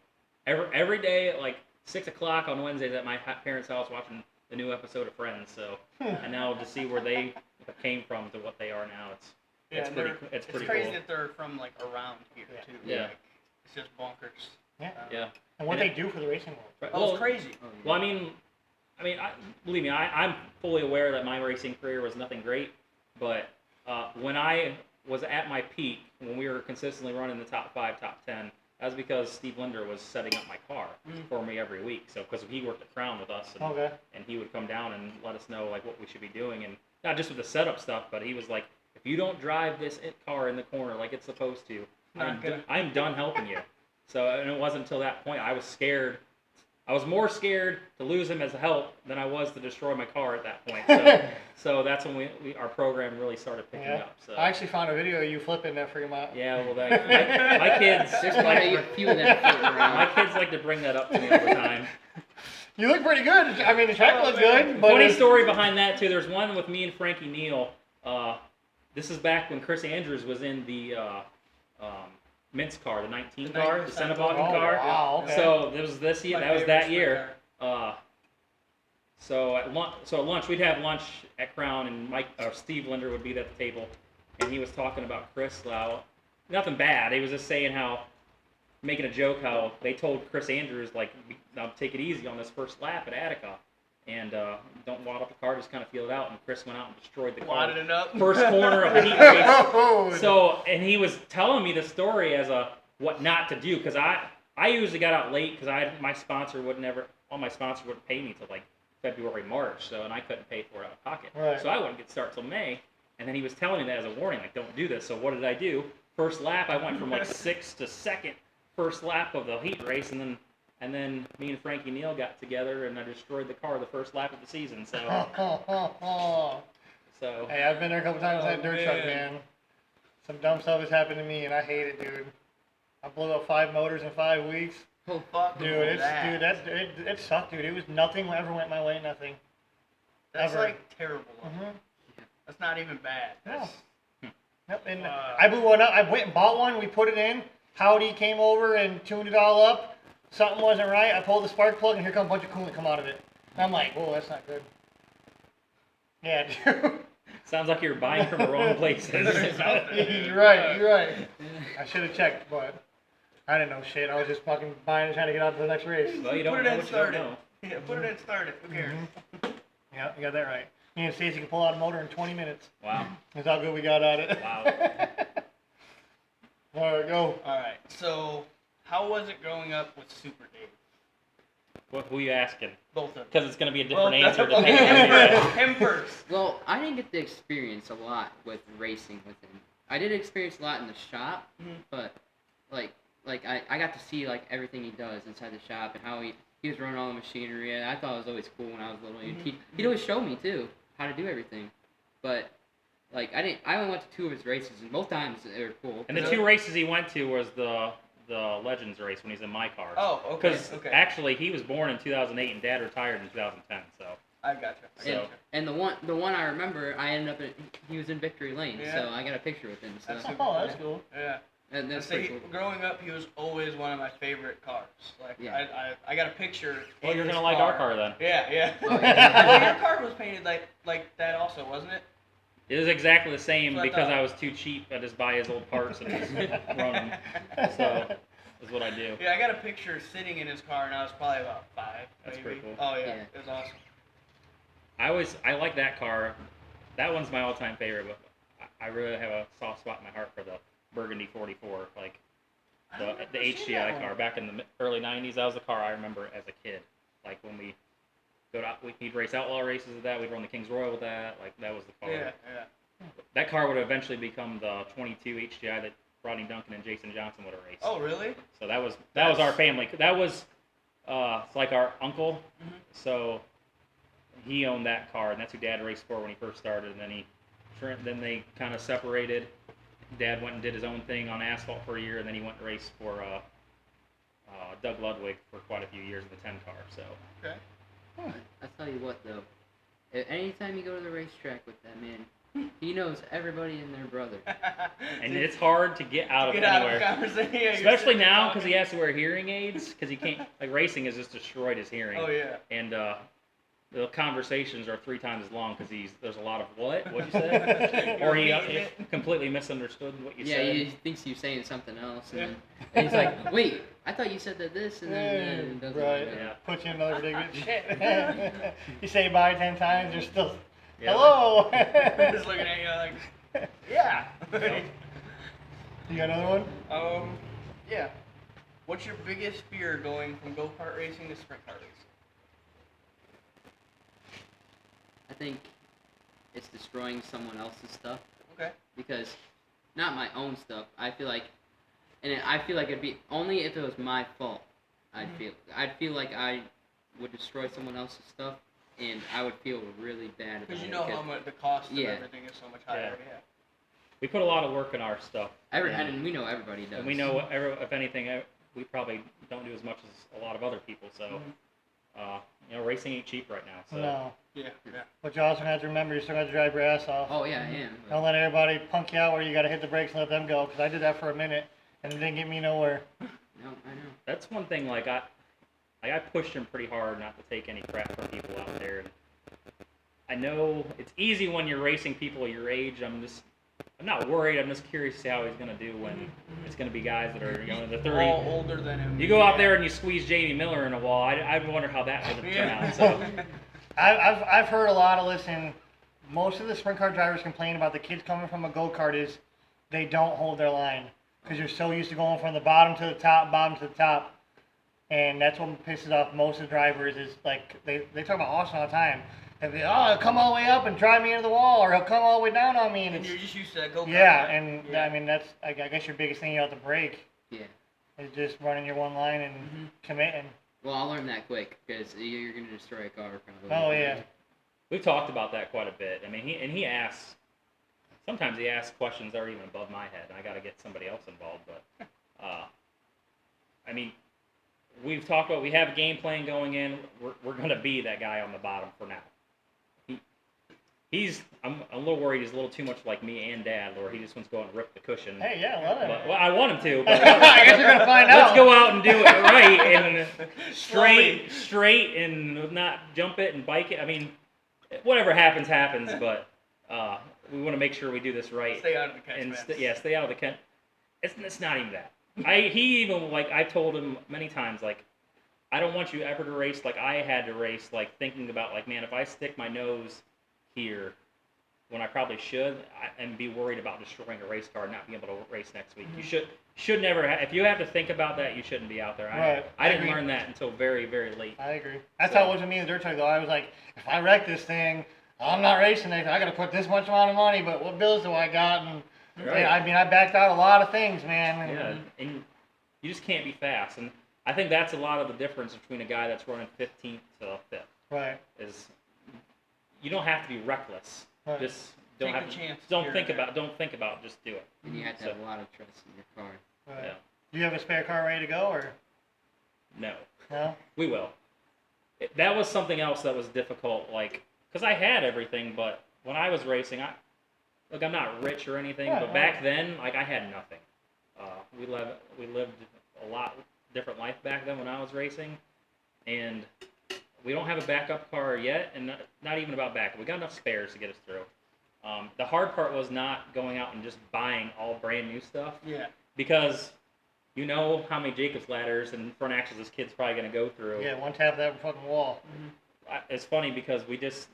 [SPEAKER 2] every day at like 6 o'clock on Wednesdays at my parents' house watching the new episode of Friends. So and now to see where they came from to what they are now, it's pretty
[SPEAKER 3] It's
[SPEAKER 2] pretty
[SPEAKER 3] crazy
[SPEAKER 2] cool.
[SPEAKER 3] that they're from like around here
[SPEAKER 1] Yeah.
[SPEAKER 3] too.
[SPEAKER 2] Yeah.
[SPEAKER 3] Like, it's just bonkers.
[SPEAKER 1] Yeah.
[SPEAKER 2] Yeah.
[SPEAKER 1] And what
[SPEAKER 2] And
[SPEAKER 1] they do for the racing world.
[SPEAKER 2] Right.
[SPEAKER 3] Oh, it's crazy.
[SPEAKER 4] Oh, yeah.
[SPEAKER 2] Well, believe me, I'm fully aware that my racing career was nothing great, but when I was at my peak, when we were consistently running the top 5, top 10, that was because Steve Linder was setting up my car for me every week. So, because he worked at Crown with us, and,
[SPEAKER 1] Okay.
[SPEAKER 2] and he would come down and let us know like what we should be doing, and not just with the setup stuff, but he was like, if you don't drive this car in the corner like it's supposed to, I'm done helping you. So, and it wasn't until that point I was scared. I was more scared to lose him as help than I was to destroy my car at that point. So, so that's when our program really started picking up. So
[SPEAKER 1] I actually found a video of you flipping that Fremont.
[SPEAKER 2] yeah, well, my kids,
[SPEAKER 4] There's quite a few of them floating around.
[SPEAKER 2] my kids like to bring that up to me all the time.
[SPEAKER 1] You look pretty good. I mean, the track looks good. But
[SPEAKER 2] Funny
[SPEAKER 1] it's-
[SPEAKER 2] story behind that too. There's one with me and Frankie Neal. This is back when Chris Andrews was in the Mintz car, the 19 car, the Sennebaugh
[SPEAKER 1] Oh,
[SPEAKER 2] car.
[SPEAKER 1] wow, okay.
[SPEAKER 2] So there was this year.
[SPEAKER 3] My
[SPEAKER 2] That was
[SPEAKER 3] favorite
[SPEAKER 2] that year.
[SPEAKER 3] sprint
[SPEAKER 2] So at lunch, we'd have lunch at Crown, and Mike or Steve Linder would be at the table, and he was talking about Chris Lau. Nothing bad. He was just saying how, making a joke how they told Chris Andrews like, now take it easy on this first lap at Attica, and don't wad up the car, just kind of feel it out. And Chris went out and destroyed the car.
[SPEAKER 3] Wadded it up.
[SPEAKER 2] First corner of the heat race.
[SPEAKER 1] Oh,
[SPEAKER 2] So, and he was telling me the story as a what not to do, because I usually got out late because my sponsor would never, all my sponsors wouldn't pay me till like February, March, so, and I couldn't pay for it out of pocket.
[SPEAKER 1] Right.
[SPEAKER 2] So I wouldn't get started till May, and then he was telling me that as a warning, like, don't do this. So what did I do? First lap, I went from like 6th to 2nd, first lap of the heat race, and then me and Frankie Neal got together, and I destroyed the car the first lap of the season. So, so
[SPEAKER 1] Hey, I've been there a couple times in that dirt truck,
[SPEAKER 3] man.
[SPEAKER 1] man. Some dumb stuff has happened to me, and I hate it, dude. I blew up 5 motors in 5 weeks.
[SPEAKER 3] Oh, fuck
[SPEAKER 1] Dude,
[SPEAKER 3] that.
[SPEAKER 1] it sucked, dude. It was nothing ever went my way, nothing.
[SPEAKER 3] That's
[SPEAKER 1] ever.
[SPEAKER 3] like terrible.
[SPEAKER 1] Mm-hmm.
[SPEAKER 3] That's not even bad.
[SPEAKER 1] No.
[SPEAKER 3] That's,
[SPEAKER 1] Yep, and
[SPEAKER 3] Wow.
[SPEAKER 1] I blew one up. I went and bought one. We put it in. Howdy came over and tuned it all up. Something wasn't right. I pulled the spark plug, and here come a bunch of coolant come out of it. And I'm like, whoa, that's not good. Yeah, dude.
[SPEAKER 2] sounds like you're buying from the wrong places.
[SPEAKER 3] It's out there.
[SPEAKER 1] You're right. You're right. I should have checked, but I didn't know shit. I was just fucking buying and trying to get out to the next race.
[SPEAKER 2] Well, you don't
[SPEAKER 3] Put it
[SPEAKER 2] know
[SPEAKER 3] in,
[SPEAKER 2] what you don't
[SPEAKER 3] start it.
[SPEAKER 2] know.
[SPEAKER 3] Yeah, put it in, start it. Who cares?
[SPEAKER 1] Yeah, you got that right. Me and Stacey can pull out a motor in 20 minutes.
[SPEAKER 2] Wow.
[SPEAKER 1] That's how good we got at it.
[SPEAKER 2] Wow.
[SPEAKER 1] All right, go.
[SPEAKER 3] All right. So, how was it growing up with Super Dave?
[SPEAKER 2] Who are you asking?
[SPEAKER 3] Both of them.
[SPEAKER 2] Because it's going to be a different answer
[SPEAKER 3] okay,
[SPEAKER 2] depending on who you're asking.
[SPEAKER 3] him first.
[SPEAKER 4] Well, I didn't get to experience a lot with racing with him. I did experience a lot in the shop,
[SPEAKER 3] Mhm.
[SPEAKER 4] but like like I got to see like everything he does inside the shop and how he was running all the machinery, and I thought it was always cool when I was little. He'd always show me too how to do everything, but like I only went to 2 of his races, and both times they were cool.
[SPEAKER 2] And the 2 races he went to was the Legends race when he's in my car.
[SPEAKER 3] Oh, okay.
[SPEAKER 2] Because
[SPEAKER 3] Okay.
[SPEAKER 2] actually he was born in 2008 and Dad retired in 2010. So.
[SPEAKER 3] I gotcha.
[SPEAKER 2] So.
[SPEAKER 4] And the one I remember, I ended up he was in Victory Lane, so I got a picture with him. So.
[SPEAKER 3] That's super
[SPEAKER 1] Oh, that's cool.
[SPEAKER 3] Yeah.
[SPEAKER 4] And that's
[SPEAKER 3] So
[SPEAKER 4] pretty cool.
[SPEAKER 3] growing up, he was always one of my favorite cars. Like
[SPEAKER 4] Yeah.
[SPEAKER 3] I got a picture.
[SPEAKER 2] Well,
[SPEAKER 3] in
[SPEAKER 2] you're
[SPEAKER 3] his
[SPEAKER 2] gonna like our car then.
[SPEAKER 3] Yeah, yeah.
[SPEAKER 4] Oh, yeah.
[SPEAKER 3] Well, your car was painted like that also, wasn't it?
[SPEAKER 2] It was exactly the same
[SPEAKER 3] That's what I
[SPEAKER 2] because
[SPEAKER 3] thought.
[SPEAKER 2] I was too cheap. I just buy his old parts and just run them. So that's what I do.
[SPEAKER 3] Yeah, I got a picture sitting in his car, and I was probably about 5.
[SPEAKER 2] That's
[SPEAKER 3] maybe.
[SPEAKER 2] pretty cool.
[SPEAKER 3] Oh yeah,
[SPEAKER 4] Yeah.
[SPEAKER 3] it was awesome.
[SPEAKER 2] I like that car. That one's my all-time favorite, but I really have a soft spot in my heart for the Burgundy 44, like the HDI car back in the early 90s. That was the car I remember as a kid. Like when we we'd race outlaw races with that. We'd run the Kings Royal with that. Like that was the car.
[SPEAKER 3] Yeah, yeah.
[SPEAKER 2] That car would eventually become the 22 HDI that Rodney Duncan and Jason Johnson would have raced.
[SPEAKER 3] Oh really?
[SPEAKER 2] So that was our family. That was it's like our uncle.
[SPEAKER 3] Mhm.
[SPEAKER 2] So he owned that car, and that's who Dad raced for when he first started. And then they kind of separated. Dad went and did his own thing on asphalt for a year, and then he went to race for Doug Ludwig for quite a few years in the 10 car. So.
[SPEAKER 3] Okay.
[SPEAKER 4] I tell you what though, anytime you go to the racetrack with that man, he knows everybody and their brother.
[SPEAKER 2] And it's hard to get out of
[SPEAKER 3] Get out
[SPEAKER 2] anywhere.
[SPEAKER 3] of conversation. Yeah, you're
[SPEAKER 2] Especially
[SPEAKER 3] sitting there
[SPEAKER 2] now
[SPEAKER 3] talking.
[SPEAKER 2] because he has to wear hearing aids because he can't. Like racing has just destroyed his hearing.
[SPEAKER 3] Oh yeah.
[SPEAKER 2] And the conversations are 3 times as long because there's a lot of what you said, or he completely misunderstood what you
[SPEAKER 4] Yeah,
[SPEAKER 2] said.
[SPEAKER 4] he thinks you're saying something else, and,
[SPEAKER 3] Yeah.
[SPEAKER 4] then, and he's like, "Wait, I thought you said that this," and then it doesn't.
[SPEAKER 1] Right.
[SPEAKER 2] Yeah.
[SPEAKER 1] Put you in another predicament. You say bye 10 times, you're still,
[SPEAKER 2] Yeah.
[SPEAKER 1] hello.
[SPEAKER 3] Just looking at you like, yeah.
[SPEAKER 1] You got another one?
[SPEAKER 3] Yeah. What's your biggest fear going from go-kart racing to sprint car racing?
[SPEAKER 4] I think it's destroying someone else's stuff
[SPEAKER 3] Okay.
[SPEAKER 4] because not my own stuff. I feel like it'd be only if it was my fault. I'd feel like I would destroy someone else's stuff, and I would feel really bad about it.
[SPEAKER 3] Because you know how much the cost of
[SPEAKER 4] Yeah.
[SPEAKER 3] everything is so much higher. Yeah.
[SPEAKER 2] We put a lot of work in our stuff.
[SPEAKER 4] And we know everybody does.
[SPEAKER 2] And we know, if anything, we probably don't do as much as a lot of other people. So, racing ain't cheap right now. So.
[SPEAKER 1] No.
[SPEAKER 3] Yeah. Yeah.
[SPEAKER 1] But you also have to remember, you're still going to drive your ass off.
[SPEAKER 4] Oh yeah, I am. but-
[SPEAKER 1] Don't let everybody punk you out where you got to hit the brakes and let them go. Because I did that for a minute, and it didn't get me nowhere.
[SPEAKER 4] No, I know.
[SPEAKER 2] That's one thing. I pushed him pretty hard not to take any crap from people out there. And I know it's easy when you're racing people your age. I'm not worried. I'm just curious to see how he's gonna do when it's gonna be guys that are in the 30.
[SPEAKER 3] All older than him.
[SPEAKER 2] You go out there and you squeeze Jamie Miller in a wall. I wonder how that would turn out. So
[SPEAKER 1] I've heard a lot of most of the sprint car drivers complain about the kids coming from a go-kart is they don't hold their line because you're so used to going from the bottom to the top, and that's what pisses off most of the drivers is like they talk about Austin all the time. They'll be, he'll come all the way up and drive me into the wall, or he'll come all the way down on me, and
[SPEAKER 3] And
[SPEAKER 1] it's
[SPEAKER 3] you're just used to that go-kart.
[SPEAKER 1] yeah,
[SPEAKER 3] right?
[SPEAKER 1] and
[SPEAKER 3] Yeah.
[SPEAKER 1] I mean that's I guess your biggest thing you have to break
[SPEAKER 4] Yeah.
[SPEAKER 1] is just running your one line and committing.
[SPEAKER 4] Well, I'll learn that quick because you're gonna destroy a car probably.
[SPEAKER 1] Oh yeah.
[SPEAKER 2] we've talked about that quite a bit. I mean, he asks. Sometimes he asks questions that are even above my head, and I got to get somebody else involved. But I mean, we've talked about we have a game plan going in. We're going to be that guy on the bottom for now. I'm a little worried he's a little too much like me and Dad, where he just wants to go and rip the cushion.
[SPEAKER 1] Hey, yeah, let him.
[SPEAKER 2] Well, I want him to, but
[SPEAKER 1] I guess we're gonna find out.
[SPEAKER 2] let's go out and do it right and straight and not jump it and bike it. I mean, whatever happens, but we want to make sure we do this right.
[SPEAKER 3] Stay out of the catch
[SPEAKER 2] And
[SPEAKER 3] fence.
[SPEAKER 2] stay out of the catch. It's not even that. He even I've told him many times I don't want you ever to race like I had to race thinking about man, if I stick my nose here when I probably should and be worried about destroying a race car and not being able to race next week. You should never if you have to think about that, you shouldn't be out there.
[SPEAKER 1] Right.
[SPEAKER 2] I didn't
[SPEAKER 1] Agree.
[SPEAKER 2] learn that until very, very late.
[SPEAKER 1] I agree. That's how it was with me in the dirt track though. I was like, if I wreck this thing, I'm not racing next. I got to put this much amount of money, but what bills do I got? And
[SPEAKER 2] Right.
[SPEAKER 1] I mean, I backed out a lot of things, man. And,
[SPEAKER 2] Yeah, and you just can't be fast. And I think that's a lot of the difference between a guy that's running 15th to 5th.
[SPEAKER 1] Right.
[SPEAKER 2] Is you don't have to be reckless.
[SPEAKER 1] Right.
[SPEAKER 2] Just don't
[SPEAKER 3] Take
[SPEAKER 2] have
[SPEAKER 3] the
[SPEAKER 2] to.
[SPEAKER 3] chance
[SPEAKER 2] Don't
[SPEAKER 3] here
[SPEAKER 2] think
[SPEAKER 3] and there.
[SPEAKER 2] about. Don't think about. Just do it.
[SPEAKER 4] And you have to have a lot of trust in your car.
[SPEAKER 1] Right.
[SPEAKER 2] Yeah.
[SPEAKER 1] Do you have a spare car ready to go, or
[SPEAKER 2] No.
[SPEAKER 1] no?
[SPEAKER 2] We will. That was something else that was difficult, like, because I had everything, but when I was racing, I'm not rich or anything,
[SPEAKER 1] Yeah,
[SPEAKER 2] but back then, like, I had nothing. We lived a lot different life back then when I was racing, and we don't have a backup car yet, and not even about backup. We got enough spares to get us through. The hard part was not going out and just buying all brand new stuff,
[SPEAKER 3] Yeah.
[SPEAKER 2] because you know how many Jacob's ladders and front axles this kid's probably going to go through.
[SPEAKER 1] Yeah, one tap of that fucking wall.
[SPEAKER 2] It's funny because we just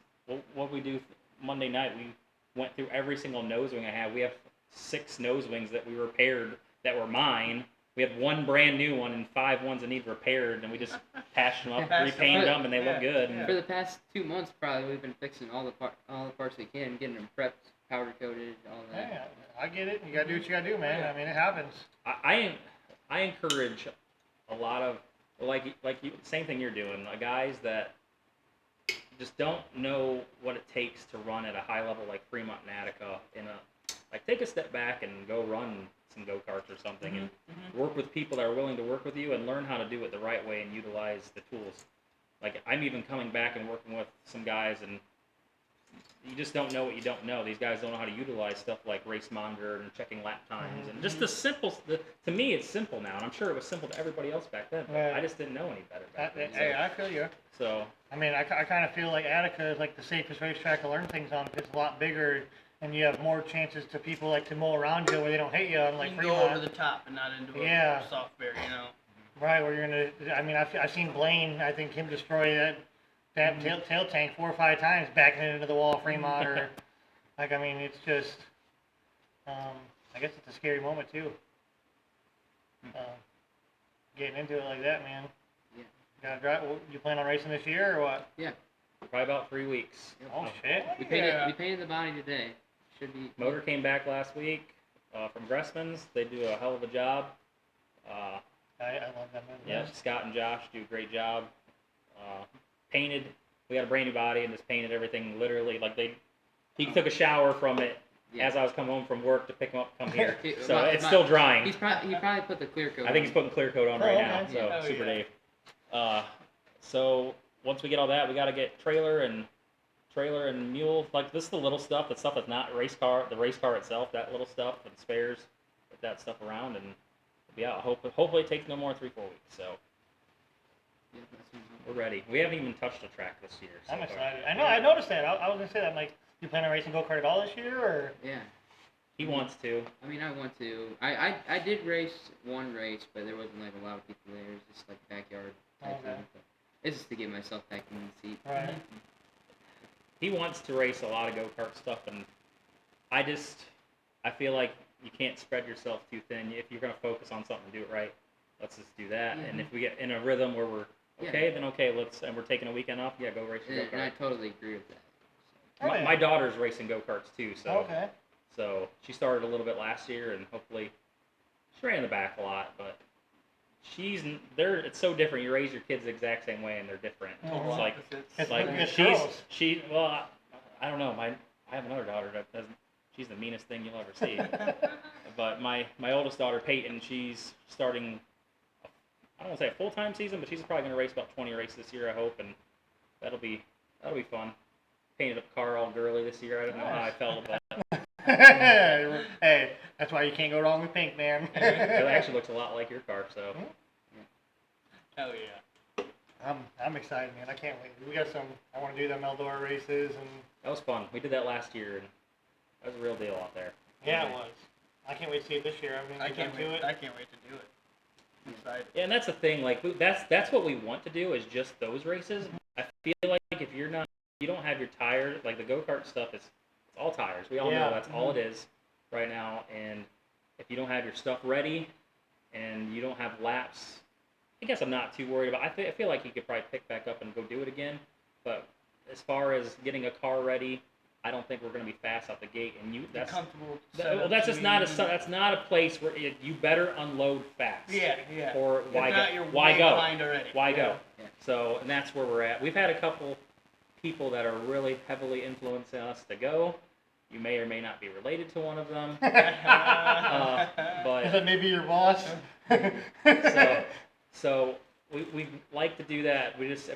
[SPEAKER 2] what we do Monday night, we went through every single nose wing I have. We have 6 nose wings that we repaired that were mine. We have 1 brand new one and 5 ones that need repaired, and we just patched them up,
[SPEAKER 3] Patched them
[SPEAKER 2] repainted
[SPEAKER 3] up.
[SPEAKER 2] them, and they look
[SPEAKER 3] Yeah,
[SPEAKER 2] good.
[SPEAKER 3] yeah.
[SPEAKER 4] For the past 2 months, probably we've been fixing all the parts we can, getting them prepped, powder coated, all that.
[SPEAKER 1] Yeah, I get it. You gotta do what you gotta do, man. I mean, it happens.
[SPEAKER 2] I encourage a lot of like you, same thing you're doing. Guys that just don't know what it takes to run at a high level like Fremont and Attica. Take a step back and go run some go-karts or something, and work with people that are willing to work with you and learn how to do it the right way and utilize the tools. Like, I'm even coming back and working with some guys, and you just don't know what you don't know. These guys don't know how to utilize stuff like race monitor and checking lap times, and just to me, it's simple now, and I'm sure it was simple to everybody else back then, but
[SPEAKER 1] Right.
[SPEAKER 2] I just didn't know any better back then.
[SPEAKER 1] Hey, I feel you.
[SPEAKER 2] So,
[SPEAKER 1] I mean, I kind of feel like Attica is like the safest racetrack to learn things on because it's a lot bigger and you have more chances to people like to mow around you where they don't hit you. Unlike
[SPEAKER 3] You can go
[SPEAKER 1] Fremont,
[SPEAKER 3] over the top and not into
[SPEAKER 1] Yeah.
[SPEAKER 3] a soft bear, you know.
[SPEAKER 1] right? Where you're gonna. I mean, I've seen Blaine. I think him destroy that tail tank 4 or 5 times, backing it into the wall of Fremont, or like I mean, it's just. I guess it's a scary moment too. Getting into it like that, man.
[SPEAKER 4] Yeah.
[SPEAKER 1] Gotta drive. You plan on racing this year or what?
[SPEAKER 2] probably about 3 weeks.
[SPEAKER 1] Oh shit!
[SPEAKER 4] We painted the body today. Should be.
[SPEAKER 2] Motor came back last week from Gressman's. They do a hell of a job.
[SPEAKER 1] I love that movie.
[SPEAKER 2] Yeah, Scott and Josh do a great job. Painted. We got a brand new body and just painted everything literally like he took a shower from it as I was coming home from work to pick him up and come here. So it's still drying.
[SPEAKER 4] He probably put the clear coat.
[SPEAKER 2] I think he's putting clear coat on right now.
[SPEAKER 1] okay.
[SPEAKER 2] So
[SPEAKER 3] Oh,
[SPEAKER 2] Super
[SPEAKER 3] yeah.
[SPEAKER 2] Dave. So once we get all that, we got to get trailer and mule. Like, this is the little stuff. The stuff that's not the race car itself. That little stuff and spares. Get that stuff around and be out. Hopefully it takes no more than 3-4 weeks. So
[SPEAKER 4] Yeah, that's
[SPEAKER 2] we're ready. We haven't even touched the track this year. So
[SPEAKER 1] I'm
[SPEAKER 2] far.
[SPEAKER 1] excited. I know. I noticed that. I was gonna say that. I'm like, you plan on racing go kart at all this year, or?
[SPEAKER 4] yeah.
[SPEAKER 2] He wants to.
[SPEAKER 4] I mean, I want to. I did race one race, but there wasn't like a lot of people there. It was just like backyard type
[SPEAKER 1] Okay.
[SPEAKER 4] thing. But it's just to get myself back in the seat.
[SPEAKER 1] Right.
[SPEAKER 2] He wants to race a lot of go-kart stuff, and I feel like you can't spread yourself too thin. If you're going to focus on something, do it right. Let's just do that. And if we get in a rhythm where we're okay, then okay, and we're taking a weekend off, go race your
[SPEAKER 4] And I
[SPEAKER 2] go-kart.
[SPEAKER 4] totally agree with that.
[SPEAKER 1] Oh, yeah.
[SPEAKER 2] My daughter's racing go-karts too, so
[SPEAKER 1] Okay.
[SPEAKER 2] so she started a little bit last year, and hopefully she ran in the back a lot, but it's so different. You raise your kids the exact same way, and they're different.
[SPEAKER 1] Oh,
[SPEAKER 2] It's like
[SPEAKER 1] It's
[SPEAKER 2] like
[SPEAKER 1] it's girls.
[SPEAKER 2] I don't know. I have another daughter that doesn't. She's the meanest thing you'll ever see. But my oldest daughter Peyton, she's starting. I don't want to say a full-time season, but she's probably going to race about 20 races this year, I hope, and that'll be fun. Painted up a car all girly this year. I don't know how I felt, but
[SPEAKER 1] Hey, that's why you can't go wrong with pink, man.
[SPEAKER 2] it actually looks a lot like your car. So
[SPEAKER 3] Hell yeah.
[SPEAKER 1] I'm excited, man. I can't wait. We got some. I want to do them Eldora races, and
[SPEAKER 2] that was fun. We did that last year, and that was a real deal out there.
[SPEAKER 1] yeah, it was. I can't wait to see it this year. I mean,
[SPEAKER 3] I can't
[SPEAKER 1] do
[SPEAKER 3] wait.
[SPEAKER 1] it.
[SPEAKER 3] I can't wait to do it. I'm excited.
[SPEAKER 2] Yeah, and that's the thing. Like, that's what we want to do is just those races. I feel like if you don't have your tires, like the go-kart stuff it's all tires. We all
[SPEAKER 1] Yeah.
[SPEAKER 2] know that's all it is right now. And if you don't have your stuff ready and you don't have laps, I guess I'm not too worried about. I feel like you could probably pick back up and go do it again. But as far as getting a car ready I don't think we're going to be fast out the gate. And
[SPEAKER 3] That's comfortable.
[SPEAKER 2] well, that's just not that's not a place where you better unload fast.
[SPEAKER 3] Yeah.
[SPEAKER 2] Or why
[SPEAKER 3] if not,
[SPEAKER 2] go?
[SPEAKER 3] You're
[SPEAKER 2] Why
[SPEAKER 3] way
[SPEAKER 2] go?
[SPEAKER 3] behind already.
[SPEAKER 2] Why
[SPEAKER 3] Yeah.
[SPEAKER 2] go?
[SPEAKER 4] Yeah.
[SPEAKER 2] So, and that's where we're at. We've had a couple people that are really heavily influencing us to go. You may or may not be related to one of them.
[SPEAKER 1] Is
[SPEAKER 2] But
[SPEAKER 1] that maybe your boss?
[SPEAKER 2] so we like to do that. We're just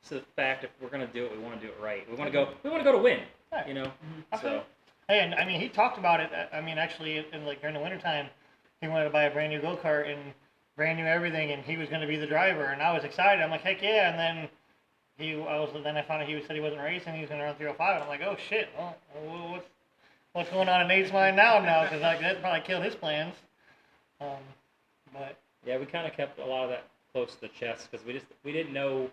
[SPEAKER 2] to the fact if we're gonna do it, we want to do it right. We want to go. We want to go to win.
[SPEAKER 1] Right.
[SPEAKER 2] You know.
[SPEAKER 1] Okay.
[SPEAKER 2] So
[SPEAKER 1] Hey, and I mean, he talked about it. I mean, actually, in like during the wintertime, he wanted to buy a brand new go kart and brand new everything, and he was going to be the driver. And I was excited. I'm like, heck yeah! And then then I found out he said he wasn't racing. He was going to run 305. And I'm like, oh shit! Well, what's going on in Nate's mind now? Because like that probably killed his plans. But
[SPEAKER 2] yeah, we kind of kept a lot of that close to the chest because we didn't know.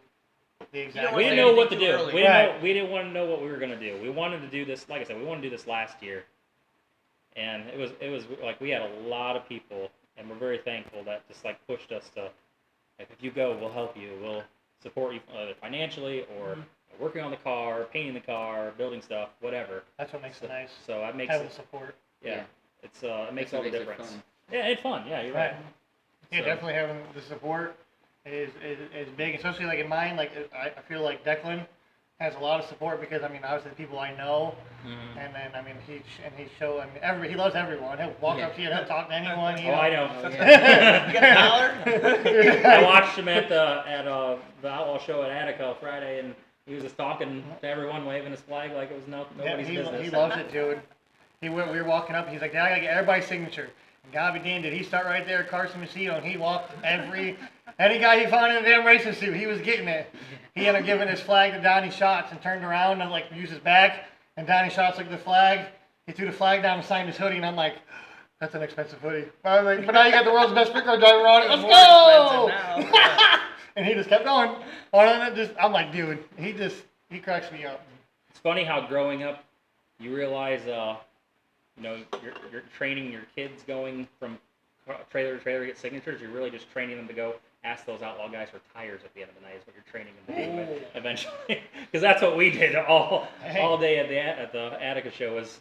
[SPEAKER 1] the
[SPEAKER 3] You
[SPEAKER 1] exact.
[SPEAKER 3] don't
[SPEAKER 2] We
[SPEAKER 3] wanna
[SPEAKER 2] didn't
[SPEAKER 3] say
[SPEAKER 2] know what to
[SPEAKER 3] anything
[SPEAKER 2] do.
[SPEAKER 3] too early.
[SPEAKER 2] We didn't want to know what we were gonna do. We wanted to do this. Like I said, we wanted to do this last year, and it was like we had a lot of people, and we're very thankful that just like pushed us to, like, if you go, we'll help you. We'll support you either financially or working on the car, painting the car, building stuff, whatever.
[SPEAKER 1] That's what makes it nice.
[SPEAKER 2] So that makes
[SPEAKER 1] Having
[SPEAKER 2] it,
[SPEAKER 1] support.
[SPEAKER 2] yeah, it makes all the
[SPEAKER 4] That's what
[SPEAKER 2] difference.
[SPEAKER 4] fun.
[SPEAKER 2] Yeah, it's fun. Yeah, you're right.
[SPEAKER 1] Yeah,
[SPEAKER 2] So-
[SPEAKER 1] definitely having the support is big, especially like in mine. Like I feel like Declan has a lot of support because I mean obviously the people I know,
[SPEAKER 2] Mhm.
[SPEAKER 1] and then I mean he show I mean everybody, he loves everyone. He'll walk up to you and he'll talk to anyone. You
[SPEAKER 2] Oh,
[SPEAKER 1] know.
[SPEAKER 2] I know.
[SPEAKER 4] Oh, yeah.
[SPEAKER 3] You got a dollar?
[SPEAKER 2] I watched him at the Outlaw show at Attica Friday, and he was just talking to everyone, waving his flag like it was
[SPEAKER 1] Yeah,
[SPEAKER 2] nobody's business.
[SPEAKER 1] he loves it, dude. We were walking up. He's like, "Yeah, I gotta get everybody's signature." And God be damned, did he start right there, Carson Macedo, and he walked any guy he found in a damn racing suit, he was getting it. He ended up giving his flag to Donnie Schatz and turned around and like used his back, and Donnie Schatz looked at the flag. He threw the flag down and signed his hoodie, and I'm like, "That's an expensive hoodie." I was like, "But now you got the world's best sprint car driver on it. Let's
[SPEAKER 3] More
[SPEAKER 1] go!"
[SPEAKER 3] expensive now.
[SPEAKER 1] And he just kept going. I'm like, dude, he cracks me up.
[SPEAKER 2] It's funny how growing up, you realize, you're training your kids going from trailer to trailer to get signatures. You're really just training them to go ask those outlaw guys for tires at the end of the night. Is what you're training them to do eventually, because that's what we did all day at the Attica show was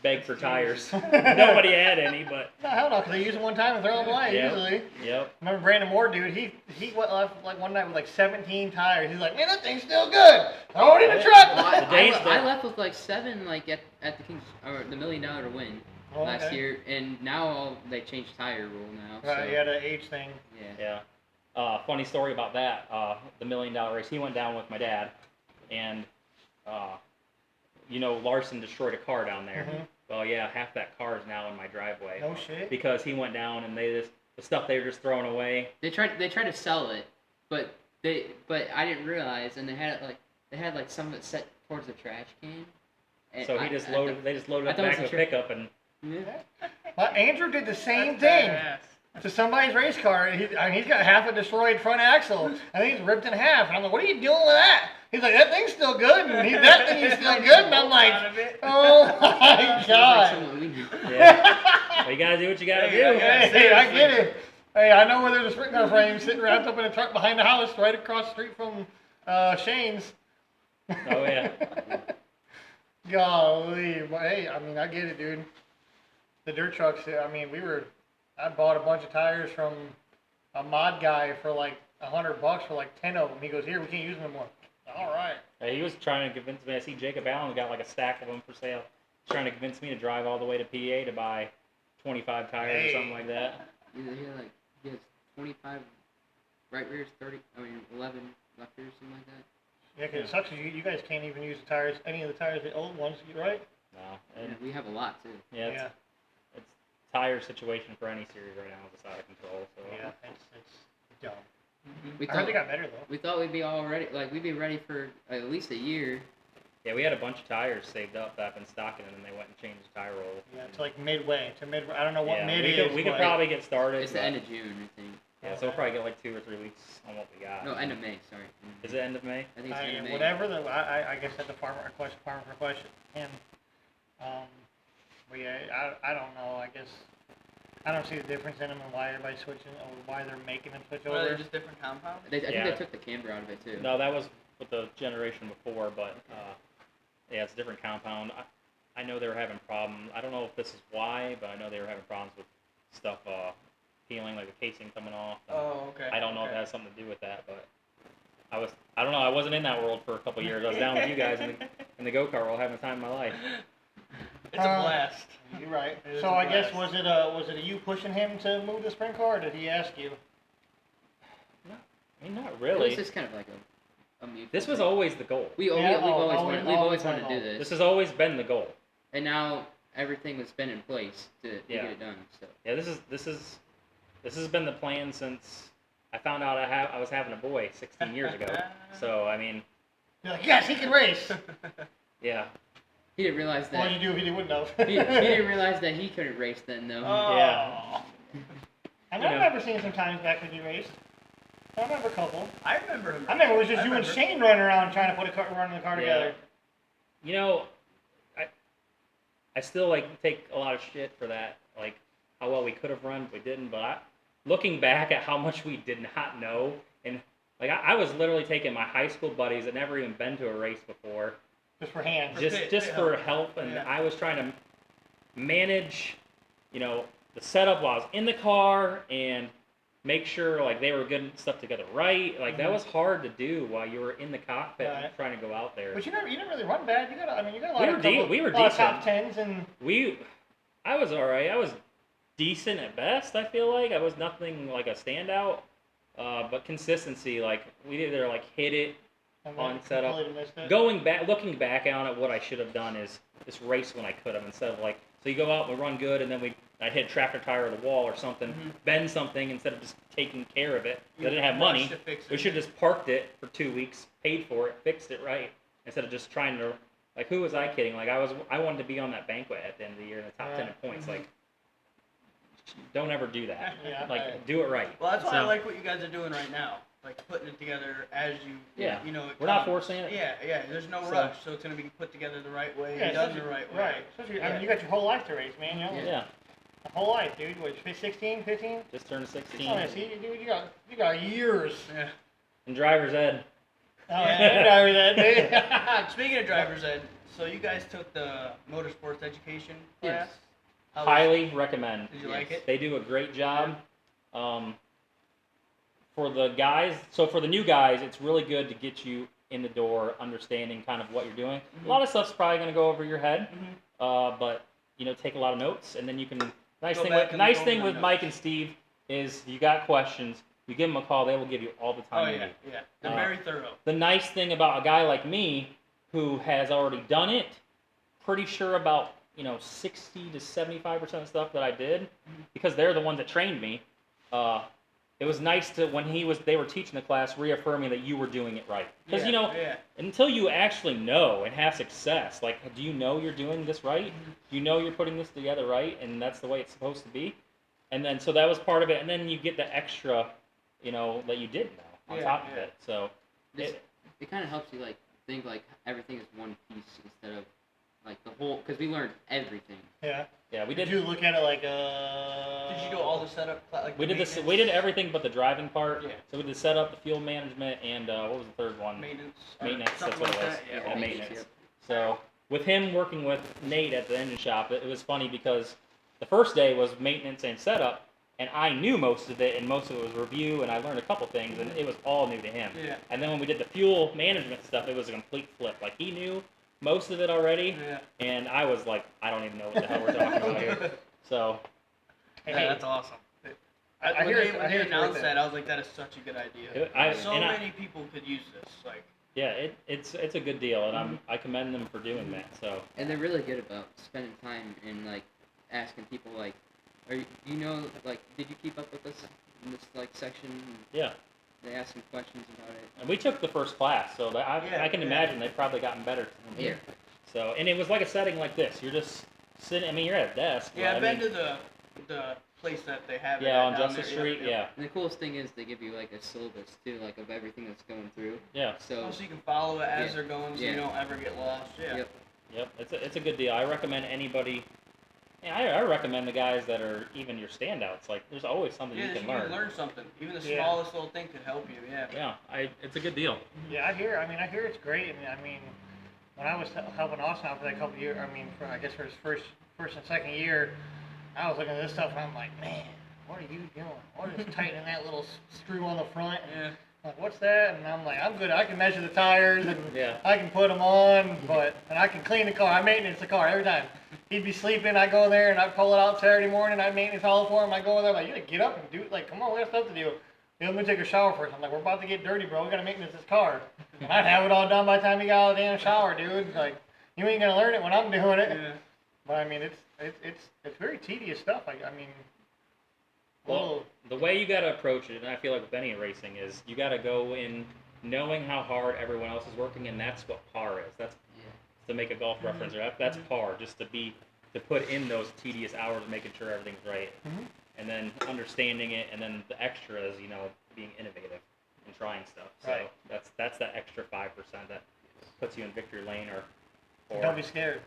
[SPEAKER 2] beg for tires. Nobody had any, but
[SPEAKER 1] No, hell no, because they use them one time and throw them away
[SPEAKER 2] Yep.
[SPEAKER 1] usually.
[SPEAKER 2] yep.
[SPEAKER 1] Remember Brandon Moore, dude? He went left like one night with like 17 tires. He's like, "Man, that thing's still good. Throw it in the truck."
[SPEAKER 4] Well,
[SPEAKER 2] The days
[SPEAKER 4] I
[SPEAKER 2] that-
[SPEAKER 4] left with like 7 like at the Kings or the $1 Million to Win
[SPEAKER 1] Oh,
[SPEAKER 4] last
[SPEAKER 1] okay.
[SPEAKER 4] year, and now they changed tire rule now.
[SPEAKER 1] Right,
[SPEAKER 4] So,
[SPEAKER 1] yeah, the age thing.
[SPEAKER 4] yeah.
[SPEAKER 2] Yeah. Funny story about that. The $1 Million race. He went down with my dad, and Larson destroyed a car down there.
[SPEAKER 1] Mhm.
[SPEAKER 2] Well, yeah, half that car is now in my driveway
[SPEAKER 1] No shit.
[SPEAKER 2] because he went down and the stuff they were just throwing away.
[SPEAKER 4] They tried to sell it, but I didn't realize, and they had like some of it set towards the trash can. And
[SPEAKER 2] So
[SPEAKER 4] I-
[SPEAKER 2] they just
[SPEAKER 4] I
[SPEAKER 2] loaded
[SPEAKER 4] thought-
[SPEAKER 2] it
[SPEAKER 4] I thought it
[SPEAKER 2] back
[SPEAKER 4] was
[SPEAKER 2] of
[SPEAKER 4] a
[SPEAKER 2] a
[SPEAKER 4] trick.
[SPEAKER 2] pickup and
[SPEAKER 4] Yeah.
[SPEAKER 1] Well, Andrew did the same
[SPEAKER 3] That's
[SPEAKER 1] thing
[SPEAKER 3] badass.
[SPEAKER 1] to somebody's race car. He's got half a destroyed front axle. I think it's ripped in half. And I'm like, "What are you doing with that?" He's like, "That thing's still good." And that thing is still good. And I'm
[SPEAKER 3] Out
[SPEAKER 1] like,
[SPEAKER 3] of it.
[SPEAKER 1] "Oh my
[SPEAKER 4] Sounds like
[SPEAKER 1] god."
[SPEAKER 4] someone we knew.
[SPEAKER 2] yeah. Well, you gotta do what you gotta
[SPEAKER 3] Hey,
[SPEAKER 2] do.
[SPEAKER 3] yeah.
[SPEAKER 1] Hey, I get it. Hey, I know where there's a sprint car frame sitting wrapped up in a truck behind the house, right across the street from Shane's.
[SPEAKER 2] Oh yeah.
[SPEAKER 1] Golly, but hey, I mean, I get it, dude. The dirt trucks. I mean, I bought a bunch of tires from a mod guy for like $100 for like 10 of them. He goes, "Here, we can't use them anymore." All right.
[SPEAKER 2] He was trying to convince me. I see Jacob Allen got like a stack of them for sale. He's trying to convince me to drive all the way to PA to buy 25 tires
[SPEAKER 1] Hey.
[SPEAKER 2] or something like that.
[SPEAKER 4] He has 25 right rears, 11 left rears, something like that.
[SPEAKER 1] Yeah, 'cause it sucks. 'Cause you guys can't even use the tires, any of the tires, the old ones, right?
[SPEAKER 2] No.
[SPEAKER 4] And
[SPEAKER 2] And
[SPEAKER 4] we have a lot too.
[SPEAKER 2] yeah, it's tire situation for any series right now is just out of control. So
[SPEAKER 1] Yeah, it's dumb.
[SPEAKER 4] We
[SPEAKER 1] I heard
[SPEAKER 4] thought
[SPEAKER 1] they got better though.
[SPEAKER 4] we thought we'd be all ready, like we'd be ready for at least a year.
[SPEAKER 2] yeah, we had a bunch of tires saved up that I've been stocking, and then they went and changed the tire roll.
[SPEAKER 1] Yeah, it's like midway to mid. I don't know what
[SPEAKER 2] Yeah,
[SPEAKER 1] mid
[SPEAKER 2] we
[SPEAKER 1] is.
[SPEAKER 2] could, we could
[SPEAKER 1] but-
[SPEAKER 2] probably get started.
[SPEAKER 4] It's the
[SPEAKER 2] but-
[SPEAKER 4] end of June, I think.
[SPEAKER 2] Yeah, so we'll probably get like 2 or 3 weeks on what we got.
[SPEAKER 4] No, end of May. Sorry.
[SPEAKER 2] Is it end of May?
[SPEAKER 4] I think it's end of May.
[SPEAKER 1] Whatever I guess that's a farmer for question. And but yeah, I don't know. I guess I don't see the difference in them and why everybody's switching or why they're making them switch
[SPEAKER 3] Or are
[SPEAKER 1] over.
[SPEAKER 3] they just different compounds?
[SPEAKER 4] I think
[SPEAKER 2] Yeah.
[SPEAKER 4] they took the camber out of it too.
[SPEAKER 2] No, that was with the generation before, but Yeah, it's a different compound. I know they were having problems. I don't know if this is why, but I know they were having problems with stuff peeling, like the casing coming off.
[SPEAKER 3] Oh, okay.
[SPEAKER 2] I don't know if it has something to do with that, but I don't know. I wasn't in that world for a couple years. I was down with you guys in the go-kart world, having the time of my life.
[SPEAKER 3] It's a blast.
[SPEAKER 1] You're right.
[SPEAKER 3] It is
[SPEAKER 1] So
[SPEAKER 3] a
[SPEAKER 1] I guess
[SPEAKER 3] blast.
[SPEAKER 1] was it you pushing him to move the sprint car, or did he ask you?
[SPEAKER 2] I mean, not
[SPEAKER 4] It
[SPEAKER 2] really.
[SPEAKER 4] was just kind of like a mutual
[SPEAKER 2] This was
[SPEAKER 4] thing.
[SPEAKER 2] always the goal.
[SPEAKER 4] We've
[SPEAKER 1] Yeah,
[SPEAKER 4] always wanted to do
[SPEAKER 2] This
[SPEAKER 4] this,
[SPEAKER 2] has always been the goal.
[SPEAKER 4] and now everything has been in place to
[SPEAKER 2] Yeah.
[SPEAKER 4] get it done. So
[SPEAKER 2] Yeah, this has been the plan since I found out I was having a boy 16 years ago. So I mean,
[SPEAKER 1] You're like, yes, he can race.
[SPEAKER 2] yeah,
[SPEAKER 4] he didn't realize
[SPEAKER 1] Well,
[SPEAKER 4] that
[SPEAKER 1] you do if you wouldn't have.
[SPEAKER 4] he didn't realize that he couldn't race then though.
[SPEAKER 3] Oh.
[SPEAKER 2] Yeah.
[SPEAKER 1] I
[SPEAKER 2] You know.
[SPEAKER 1] remember seeing some times back when you raced. I remember a couple.
[SPEAKER 3] I remember him.
[SPEAKER 1] I remember it was just
[SPEAKER 3] I
[SPEAKER 1] you and
[SPEAKER 3] remember.
[SPEAKER 1] Shane running around trying to put a car, running the car
[SPEAKER 2] Yeah.
[SPEAKER 1] together.
[SPEAKER 2] you know, I still like take a lot of shit for that, like how well we could have run, but we didn't. But looking back at how much we did not know, and like I was literally taking my high school buddies that never even been to a race before,
[SPEAKER 1] Just for hands.
[SPEAKER 3] For
[SPEAKER 2] just
[SPEAKER 3] pit
[SPEAKER 2] for
[SPEAKER 3] help.
[SPEAKER 2] help, and
[SPEAKER 3] Yeah.
[SPEAKER 2] I was trying to manage, the setup while I was in the car and make sure like they were getting stuff together right. Like that was hard to do while you were in the cockpit and
[SPEAKER 1] Right.
[SPEAKER 2] trying to go out there.
[SPEAKER 1] But you didn't really run bad. You got a lot
[SPEAKER 2] We
[SPEAKER 1] of
[SPEAKER 2] were
[SPEAKER 1] couple,
[SPEAKER 2] we were
[SPEAKER 1] lot of top
[SPEAKER 2] decent.
[SPEAKER 1] tens and
[SPEAKER 2] I was all right. I was decent at best. I feel like I was nothing like a standout, but consistency. Like we either like hit it
[SPEAKER 1] then
[SPEAKER 2] on setup.
[SPEAKER 1] completely missed it.
[SPEAKER 2] Looking back on it, what I should have done is just race when I could have instead of like. So you go out and we run good, and then I hit tractor tire or the wall or something,
[SPEAKER 3] Mhm.
[SPEAKER 2] bend something instead of just taking care of it.
[SPEAKER 3] You
[SPEAKER 2] I didn't have
[SPEAKER 3] rushed
[SPEAKER 2] money.
[SPEAKER 3] to fix it.
[SPEAKER 2] We should have just parked it for 2 weeks, paid for it, fixed it right, instead of just trying to. Like, who was I kidding? Like, I wanted to be on that banquet at the end of the year in the top 10 in points.
[SPEAKER 3] Mhm.
[SPEAKER 2] Like, don't ever do that.
[SPEAKER 1] Yeah,
[SPEAKER 2] Like,
[SPEAKER 1] right.
[SPEAKER 2] do it right.
[SPEAKER 3] Well, that's why I
[SPEAKER 2] So,
[SPEAKER 3] like what you guys are doing right now. Like putting it together as you.
[SPEAKER 2] Yeah.
[SPEAKER 3] You know. It
[SPEAKER 2] We're not
[SPEAKER 3] comes.
[SPEAKER 2] forcing it.
[SPEAKER 3] Yeah. There's no
[SPEAKER 2] So-
[SPEAKER 3] rush, so it's gonna be put together the right way,
[SPEAKER 1] Yeah,
[SPEAKER 3] done the
[SPEAKER 1] especially-
[SPEAKER 3] right way.
[SPEAKER 1] Right. Especially, I
[SPEAKER 3] Yeah.
[SPEAKER 1] mean, you got your whole life to race, man. You know?
[SPEAKER 2] Yeah.
[SPEAKER 1] The whole life, dude. What, 16, 15?
[SPEAKER 2] Just turned 16.
[SPEAKER 1] Oh, yeah, see, dude, you got years.
[SPEAKER 3] Yeah.
[SPEAKER 2] And driver's ed.
[SPEAKER 1] Oh, yeah, driver that, dude.
[SPEAKER 3] Speaking of driver's ed, so you guys took the motorsports education class.
[SPEAKER 4] Yes.
[SPEAKER 3] How was-
[SPEAKER 2] Highly recommend.
[SPEAKER 3] Did you like it?
[SPEAKER 2] They do a great job. For the guys, so for the new guys, it's really good to get you in the door, understanding kind of what you're doing.
[SPEAKER 3] Mhm.
[SPEAKER 2] A lot of stuff's probably going to go over your head,
[SPEAKER 3] Mhm.
[SPEAKER 2] but take a lot of notes, and then you can. Nice
[SPEAKER 3] Go
[SPEAKER 2] thing
[SPEAKER 3] back
[SPEAKER 2] with
[SPEAKER 3] and
[SPEAKER 2] nice
[SPEAKER 3] go
[SPEAKER 2] thing
[SPEAKER 3] over
[SPEAKER 2] with
[SPEAKER 3] the
[SPEAKER 2] Mike
[SPEAKER 3] notes.
[SPEAKER 2] and Steve is you got questions, you give them a call, they will give you all the
[SPEAKER 3] Oh
[SPEAKER 2] time you
[SPEAKER 3] yeah,
[SPEAKER 2] need.
[SPEAKER 3] yeah. They're
[SPEAKER 2] Uh,
[SPEAKER 3] very thorough.
[SPEAKER 2] The nice thing about a guy like me who has already done it, pretty sure about 60 to 75% of stuff that I did, because they're the ones that trained me. It was nice to when they were teaching the class, reaffirming that you were doing it right. Because
[SPEAKER 3] Yeah.
[SPEAKER 2] until you actually know and have success, like, do you know you're doing this right? Do you know you're putting this together right, and that's the way it's supposed to be? And then so that was part of it, and then you get the extra, that you did know on
[SPEAKER 3] Yeah,
[SPEAKER 2] top of
[SPEAKER 3] yeah.
[SPEAKER 2] it. So
[SPEAKER 4] This,
[SPEAKER 2] it,
[SPEAKER 4] it kind of helps you like think like everything is one piece instead of like the whole because we learned everything.
[SPEAKER 1] Yeah.
[SPEAKER 2] yeah, we
[SPEAKER 1] Did
[SPEAKER 2] did.
[SPEAKER 1] you look at it like
[SPEAKER 3] Did you do all the setup? Like
[SPEAKER 2] We
[SPEAKER 3] the
[SPEAKER 2] did this.
[SPEAKER 3] maintenance?
[SPEAKER 2] We did everything but the driving part.
[SPEAKER 3] Yeah.
[SPEAKER 2] So we did setup, the fuel management, and what was the third one?
[SPEAKER 3] Maintenance. or
[SPEAKER 2] Maintenance. That's
[SPEAKER 3] something
[SPEAKER 2] what
[SPEAKER 3] like
[SPEAKER 2] it was.
[SPEAKER 3] that,
[SPEAKER 2] Yeah,
[SPEAKER 3] Yeah.
[SPEAKER 2] maintenance.
[SPEAKER 4] Yep.
[SPEAKER 2] So with him working with Nate at the engine shop, it was funny because the first day was maintenance and setup, and I knew most of it, and most of it was review, and I learned a couple things, and it was all new to him.
[SPEAKER 3] Yeah.
[SPEAKER 2] And then when we did the fuel management stuff, it was a complete flip. Like he knew most of it already,
[SPEAKER 3] Yeah.
[SPEAKER 2] and I was like, I don't even know what the hell we're talking about here. So
[SPEAKER 1] Hey,
[SPEAKER 3] Yeah, that's awesome.
[SPEAKER 1] I
[SPEAKER 3] when
[SPEAKER 1] hear
[SPEAKER 3] they,
[SPEAKER 1] it's-
[SPEAKER 3] when
[SPEAKER 1] I
[SPEAKER 3] they
[SPEAKER 1] hear it's
[SPEAKER 3] announced
[SPEAKER 1] worth it.
[SPEAKER 3] that, I was like, that is such a good idea. So
[SPEAKER 2] and
[SPEAKER 3] many people could use this. Like,
[SPEAKER 2] yeah, it's a good deal, and I commend them for doing that. So
[SPEAKER 4] And they're really good about spending time and like asking people like, like did you keep up with this in this like section?
[SPEAKER 2] yeah.
[SPEAKER 4] They ask some questions about it.
[SPEAKER 2] And we took the first class, so
[SPEAKER 3] Yeah,
[SPEAKER 2] I can
[SPEAKER 3] yeah.
[SPEAKER 2] imagine they've probably gotten better.
[SPEAKER 4] Yeah.
[SPEAKER 2] So, and it was like a setting like this. You're just sitting. I mean, you're at a desk.
[SPEAKER 3] yeah,
[SPEAKER 2] but,
[SPEAKER 3] I've
[SPEAKER 2] I
[SPEAKER 3] been
[SPEAKER 2] mean,
[SPEAKER 3] to the place that they have. it
[SPEAKER 2] yeah,
[SPEAKER 3] at
[SPEAKER 2] on
[SPEAKER 3] down
[SPEAKER 2] Justice
[SPEAKER 3] there.
[SPEAKER 2] Street. Yeah,
[SPEAKER 4] And the coolest thing is they give you like a syllabus too, like of everything that's going through.
[SPEAKER 2] yeah.
[SPEAKER 4] So
[SPEAKER 3] Oh, so you can follow it as
[SPEAKER 4] Yeah.
[SPEAKER 3] they're going, so
[SPEAKER 4] Yeah.
[SPEAKER 3] you don't ever get lost. Yeah.
[SPEAKER 4] Yep.
[SPEAKER 2] Yep. It's a good deal. I recommend anybody. Yeah, I recommend the guys that are even your standouts. Like, there's always something
[SPEAKER 3] Yeah,
[SPEAKER 2] you
[SPEAKER 3] you
[SPEAKER 2] can
[SPEAKER 3] can
[SPEAKER 2] learn.
[SPEAKER 3] learn something. Even the
[SPEAKER 1] Yeah.
[SPEAKER 3] smallest little thing could help you. Yeah.
[SPEAKER 2] Yeah, it's a good deal.
[SPEAKER 1] Yeah, I hear it's great. I mean, when I was helping Austin out for that couple of years, I mean, I guess for his first and second year, I was looking at this stuff and I'm like, man, what are you doing? What is tightening that little screw on the front?
[SPEAKER 3] Yeah.
[SPEAKER 1] Like, what's that? And I'm like, I'm good. I can measure the tires and
[SPEAKER 2] Yeah.
[SPEAKER 1] I can put them on, and I can clean the car. I maintenance the car every time. He'd be sleeping. I go there and I pull it out Saturday morning. I maintenance all for him. I go in there like, you gotta get up and do it. Like, come on, we got stuff to do. Let me take a shower first. I'm like, we're about to get dirty, bro. We gotta maintenance this car. And I'd have it all done by the time he got out of the damn shower, dude. Like, you ain't gonna learn it when I'm doing it.
[SPEAKER 3] Yeah.
[SPEAKER 1] But I mean, it's very tedious stuff. I mean.
[SPEAKER 2] Well, the way you got to approach it, and I feel like with any racing, is you got to go in knowing how hard everyone else is working, and that's what par is. That's to make a golf reference. That's par, just to put in those tedious hours, making sure everything's right, and then understanding it, and then the extras, being innovative and trying stuff. So
[SPEAKER 1] Right.
[SPEAKER 2] that's that extra 5% that puts you in victory lane, or
[SPEAKER 1] Don't be scared.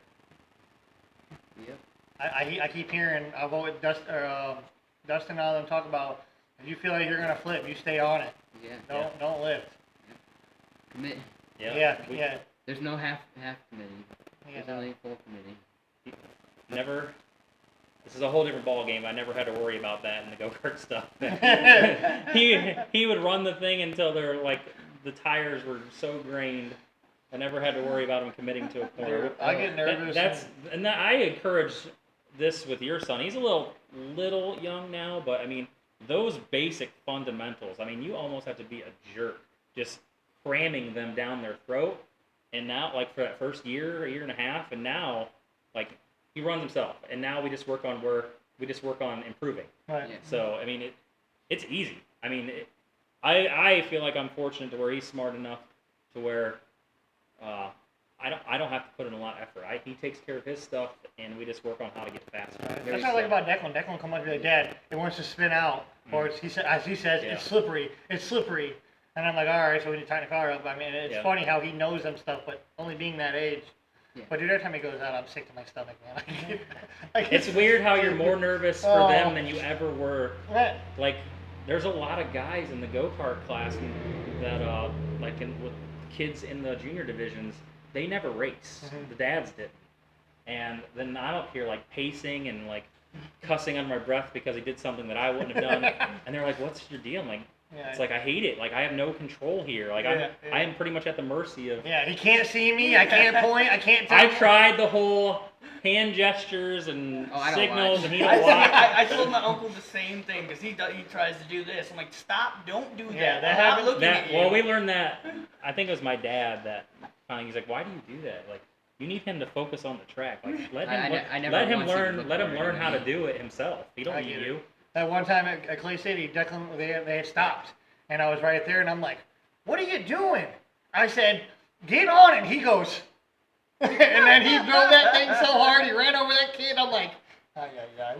[SPEAKER 4] Yep.
[SPEAKER 1] I keep hearing I've always Dustin and all them talk about if you feel like you're gonna flip, you stay on it.
[SPEAKER 4] Yeah.
[SPEAKER 1] Don't lift.
[SPEAKER 4] Commit.
[SPEAKER 1] Yeah.
[SPEAKER 4] There's no half committee.
[SPEAKER 1] Yeah.
[SPEAKER 4] There's only full committee.
[SPEAKER 2] never. This is a whole different ball game. I never had to worry about that in the go-kart stuff. he would run the thing until they're like the tires were so grained. I never had to worry about him committing to a corner.
[SPEAKER 1] I get nervous.
[SPEAKER 2] I encourage this with your son. He's a little young now, but I mean those basic fundamentals. I mean you almost have to be a jerk just cramming them down their throat. And now, like for that first year and a half, and now, like he runs himself. And now we just work on improving.
[SPEAKER 1] Right.
[SPEAKER 4] Yeah.
[SPEAKER 2] So I mean it's easy. I mean I feel like I'm fortunate to where he's smart enough to where I don't have to put in a lot of effort. He takes care of his stuff, and we just work on how to get faster.
[SPEAKER 1] That's what I like about Declan. Declan will come up and be like, Dad, it wants to spin out. Or as he says,
[SPEAKER 2] Yeah.
[SPEAKER 1] it's slippery. And I'm like, all right, so we need to tighten the car up. I mean, it's funny how he knows them stuff, but only being that age.
[SPEAKER 4] Yeah.
[SPEAKER 1] But dude, every time he goes out, I'm sick to my stomach, man.
[SPEAKER 2] It's weird how you're more nervous for them than you ever were.
[SPEAKER 1] Right.
[SPEAKER 2] Like, there's a lot of guys in the go-kart class that, with kids in the junior divisions, they never race.
[SPEAKER 1] Mhm.
[SPEAKER 2] The dads did. And then I'm up here, like, pacing and, like, cussing under my breath because he did something that I wouldn't have done. And they're like, what's your deal? I'm like,
[SPEAKER 1] Yeah.
[SPEAKER 2] it's like, I hate it. Like, I have no control here. Like, I am pretty much at the mercy of...
[SPEAKER 1] Yeah, he can't see me. I can't point. I can't tell.
[SPEAKER 2] I've tried the whole hand gestures and
[SPEAKER 4] I don't
[SPEAKER 2] signals,
[SPEAKER 4] watch.
[SPEAKER 2] and he don't watch.
[SPEAKER 3] I told my uncle the same thing because he tries to do this. I'm like, stop! Don't do that.
[SPEAKER 1] Yeah, that
[SPEAKER 3] I'm not
[SPEAKER 1] happened-
[SPEAKER 3] looking at you.
[SPEAKER 2] Well, we learned that. I think it was my dad that finally he's like, "Why do you do that? Like, you need him to focus on the track. Like, let him learn how to do it himself. He don't
[SPEAKER 1] I
[SPEAKER 2] need
[SPEAKER 1] get it.
[SPEAKER 2] you."
[SPEAKER 1] That one time at Clay City, Declan, they had stopped, and I was right there, and I'm like, "What are you doing?" I said, "Get on it." He goes, and then he drove that thing so hard, he ran over that kid. I'm like, "Ay, ay, ay.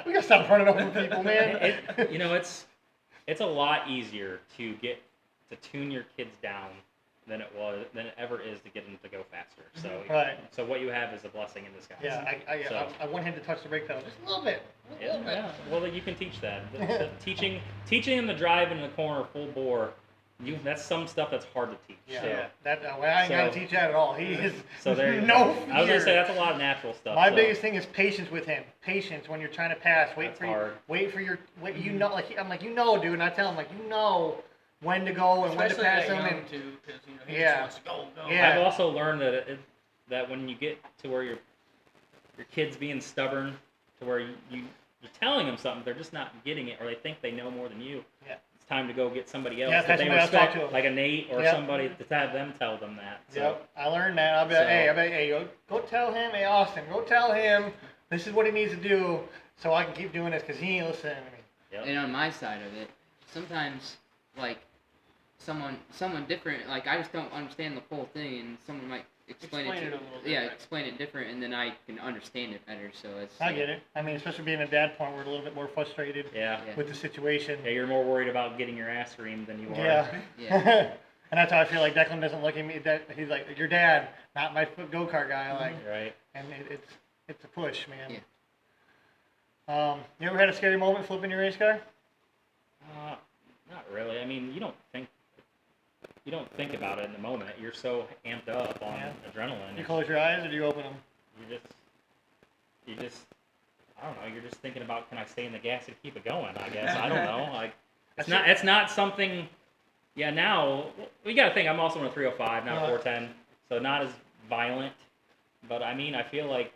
[SPEAKER 1] We gotta stop running over people, man."
[SPEAKER 2] It's a lot easier to tune your kids down than it ever is to get them to go faster. So
[SPEAKER 1] Right.
[SPEAKER 2] So what you have is a blessing in disguise.
[SPEAKER 1] Yeah, I want him to touch the brake pedal just a little bit.
[SPEAKER 2] Yeah. Well, you can teach that. Teaching him to drive in the corner full bore. That's some stuff that's hard to teach.
[SPEAKER 1] Yeah,
[SPEAKER 2] So,
[SPEAKER 1] I ain't gotta teach that at all. He is
[SPEAKER 2] so there you
[SPEAKER 1] no
[SPEAKER 2] go.
[SPEAKER 1] fear.
[SPEAKER 2] I was gonna say that's a lot of natural stuff.
[SPEAKER 1] My
[SPEAKER 2] so.
[SPEAKER 1] biggest thing is patience with him. Patience when you're trying to pass.
[SPEAKER 2] That's hard.
[SPEAKER 1] I'm like, dude, and I tell him like, when to go and when to
[SPEAKER 3] Especially
[SPEAKER 1] pass
[SPEAKER 3] that
[SPEAKER 1] him.
[SPEAKER 3] young,
[SPEAKER 1] And
[SPEAKER 3] too, because he
[SPEAKER 1] Yeah.
[SPEAKER 3] just wants to go.
[SPEAKER 1] Yeah.
[SPEAKER 2] I've also learned that when you get to where your kid's being stubborn, to where you're telling them something, they're just not getting it, or they think they know more than you.
[SPEAKER 1] Yeah.
[SPEAKER 2] It's time to go get somebody else
[SPEAKER 1] Yeah,
[SPEAKER 2] that they
[SPEAKER 1] somebody else talk
[SPEAKER 2] respect,
[SPEAKER 1] to 'em.
[SPEAKER 2] like a Nate or
[SPEAKER 1] Yep.
[SPEAKER 2] somebody, to have them tell them that. So,
[SPEAKER 1] Yep, I learned that. I'll be like, hey, go tell him, hey, Austin, go tell him this is what he needs to do so I can keep doing this because he ain't listening to me.
[SPEAKER 2] Yep.
[SPEAKER 4] And on my side of it, sometimes like someone different, like I just don't understand the whole thing, and someone might explain
[SPEAKER 3] Explain
[SPEAKER 4] it
[SPEAKER 3] it a little bit.
[SPEAKER 4] explain it different, and then I can understand it better. So it's
[SPEAKER 1] I get it. I mean, especially being a dad point, we're a little bit more frustrated
[SPEAKER 2] Yeah.
[SPEAKER 4] Yeah.
[SPEAKER 1] with the situation.
[SPEAKER 2] Yeah, you're more worried about getting your ass reamed than you are.
[SPEAKER 1] Yeah.
[SPEAKER 4] Yeah.
[SPEAKER 1] And that's how I feel like Declan doesn't look at me. He's like, your dad, not my go-kart guy. Like,
[SPEAKER 2] Right.
[SPEAKER 1] and it's a push, man.
[SPEAKER 4] Yeah.
[SPEAKER 1] You ever had a scary moment flipping your race car?
[SPEAKER 2] Not really. I mean, you don't think about it in the moment. You're so amped up on adrenaline.
[SPEAKER 1] You close your eyes or do you open them?
[SPEAKER 2] You just, I don't know. You're just thinking about, can I stay in the gas and keep it going? I guess I don't know. Like, it's not something. Yeah, now you got to think. I'm also in a 305, not a 410, so not as violent. But I mean, I feel like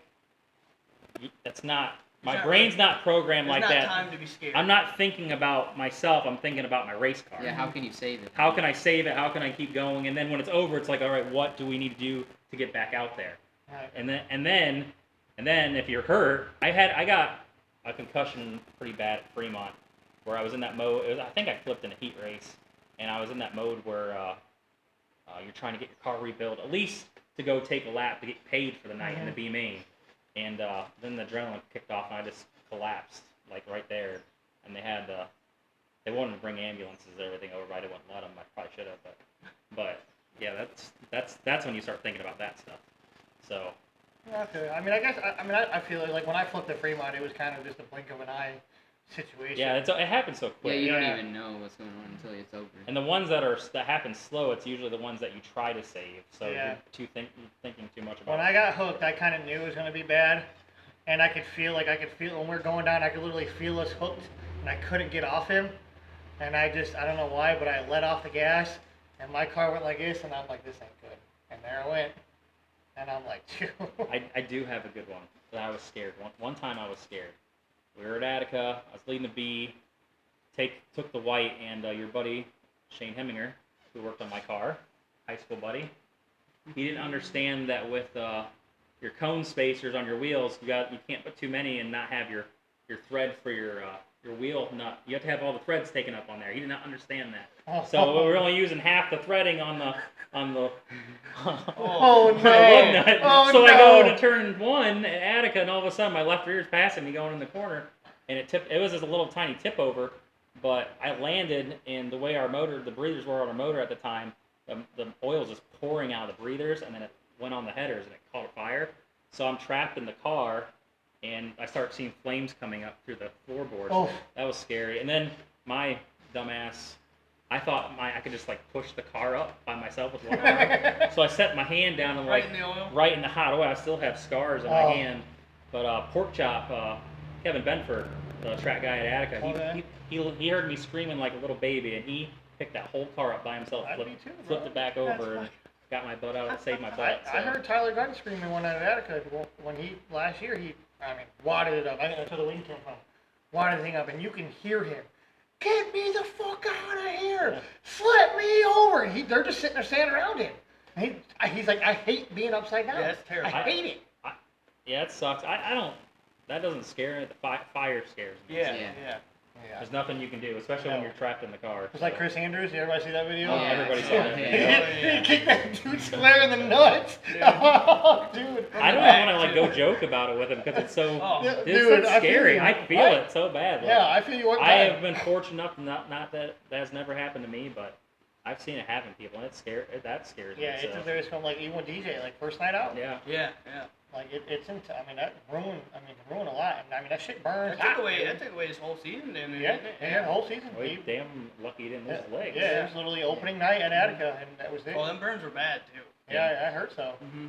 [SPEAKER 2] that's not. My brain's not programmed like that.
[SPEAKER 3] There's not time to be scared.
[SPEAKER 2] I'm not thinking about myself. I'm thinking about my race car.
[SPEAKER 4] Yeah, how can you save it?
[SPEAKER 2] How can I save it? How can I keep going? And then when it's over, it's like, all right, what do we need to do to get back out there?
[SPEAKER 1] Right.
[SPEAKER 2] And then if you're hurt, I got a concussion pretty bad at Fremont, where I was in that mode. I think I flipped in a heat race, and I was in that mode where you're trying to get your car rebuilt, at least to go take a lap to get paid for the night in the B main. And then the adrenaline kicked off, and I just collapsed, like right there. And they wanted to bring ambulances and everything over, but I didn't let them. I probably should have, but yeah, that's when you start thinking about that stuff. So.
[SPEAKER 1] Okay. I mean, I guess I feel like when I flipped the Fremont, it was kind of just a blink of an eye situation.
[SPEAKER 2] Yeah, it happens so quick.
[SPEAKER 4] Yeah, you don't even know what's going on until it's over.
[SPEAKER 2] And the ones that happen slow, it's usually the ones that you try to save. So you're thinking too much about.
[SPEAKER 1] When I got hooked, I kind of knew it was going to be bad, and I could feel when we were going down, I could literally feel us hooked, and I couldn't get off him, and I don't know why, but I let off the gas, and my car went like this, and I'm like, this ain't good, and there I went, and I'm like, phew.
[SPEAKER 2] I do have a good one, but I was scared. One time I was scared. We were at Attica. I was leading the B. Took the white, and your buddy Shane Heminger, who worked on my car, high school buddy, he didn't understand that with your cone spacers on your wheels, you can't put too many and not have your thread for your wheel nut. You have to have all the threads taken up on there. He did not understand that. So we're only using half the threading on the
[SPEAKER 1] no.
[SPEAKER 2] lug nut. So I go to turn 1 at Attica, and all of a sudden my left rear is passing me going in the corner, and it was just a little tiny tip over, but I landed, and the way the breathers were on our motor at the time, the oil was just pouring out of the breathers, and then it went on the headers, and it caught fire. So I'm trapped in the car, and I start seeing flames coming up through the floorboards.
[SPEAKER 1] Oh.
[SPEAKER 2] That was scary. And then my dumbass, I thought I could just push the car up by myself with one arm. So I set my hand down and
[SPEAKER 3] right in the oil.
[SPEAKER 2] Right in the hot oil. I still have scars on my hand. But Pork Chop, Kevin Benford, the track guy at Attica, he heard me screaming like a little baby, and he picked that whole car up by himself, flipped it back over, and got my butt out and saved my butt.
[SPEAKER 1] I heard Tyler Gunn screaming one night at Attica when last year wadded it up. I think that's where the lead came from. Wadded the thing up, and you can hear him. Get me the fuck out of here! Slip me over! And they're just sitting there standing around him. And he's like, I hate being upside down.
[SPEAKER 3] Yeah, that's terrible.
[SPEAKER 1] I hate it.
[SPEAKER 2] Yeah, it sucks. I don't. That doesn't scare me. The fire scares me.
[SPEAKER 3] Yeah.
[SPEAKER 2] There's nothing you can do, especially when you're trapped in the car.
[SPEAKER 1] It's like Chris Andrews. Did everybody see that video?
[SPEAKER 2] Oh, everybody saw that video.
[SPEAKER 1] He kicked that dude square in the nuts. Oh, dude.
[SPEAKER 2] I don't even want to go joke about it with him because it's so
[SPEAKER 1] dude,
[SPEAKER 2] scary. I feel it so bad.
[SPEAKER 1] Yeah, I feel you.
[SPEAKER 2] I have been fortunate enough not that has never happened to me, but I've seen it happen to people, and that scares me.
[SPEAKER 1] Yeah, it's a very from even with DJ, first night out.
[SPEAKER 2] Yeah.
[SPEAKER 1] Like it's into. That ruined. Can ruin a lot. And that shit burns.
[SPEAKER 3] That took away his whole season.
[SPEAKER 1] The whole season.
[SPEAKER 2] Well, he's damn lucky he didn't lose his legs.
[SPEAKER 1] Yeah, it was literally opening night at Attica, and that was it.
[SPEAKER 3] Well, them burns were bad too.
[SPEAKER 1] Yeah, I heard so.
[SPEAKER 3] Mm-hmm.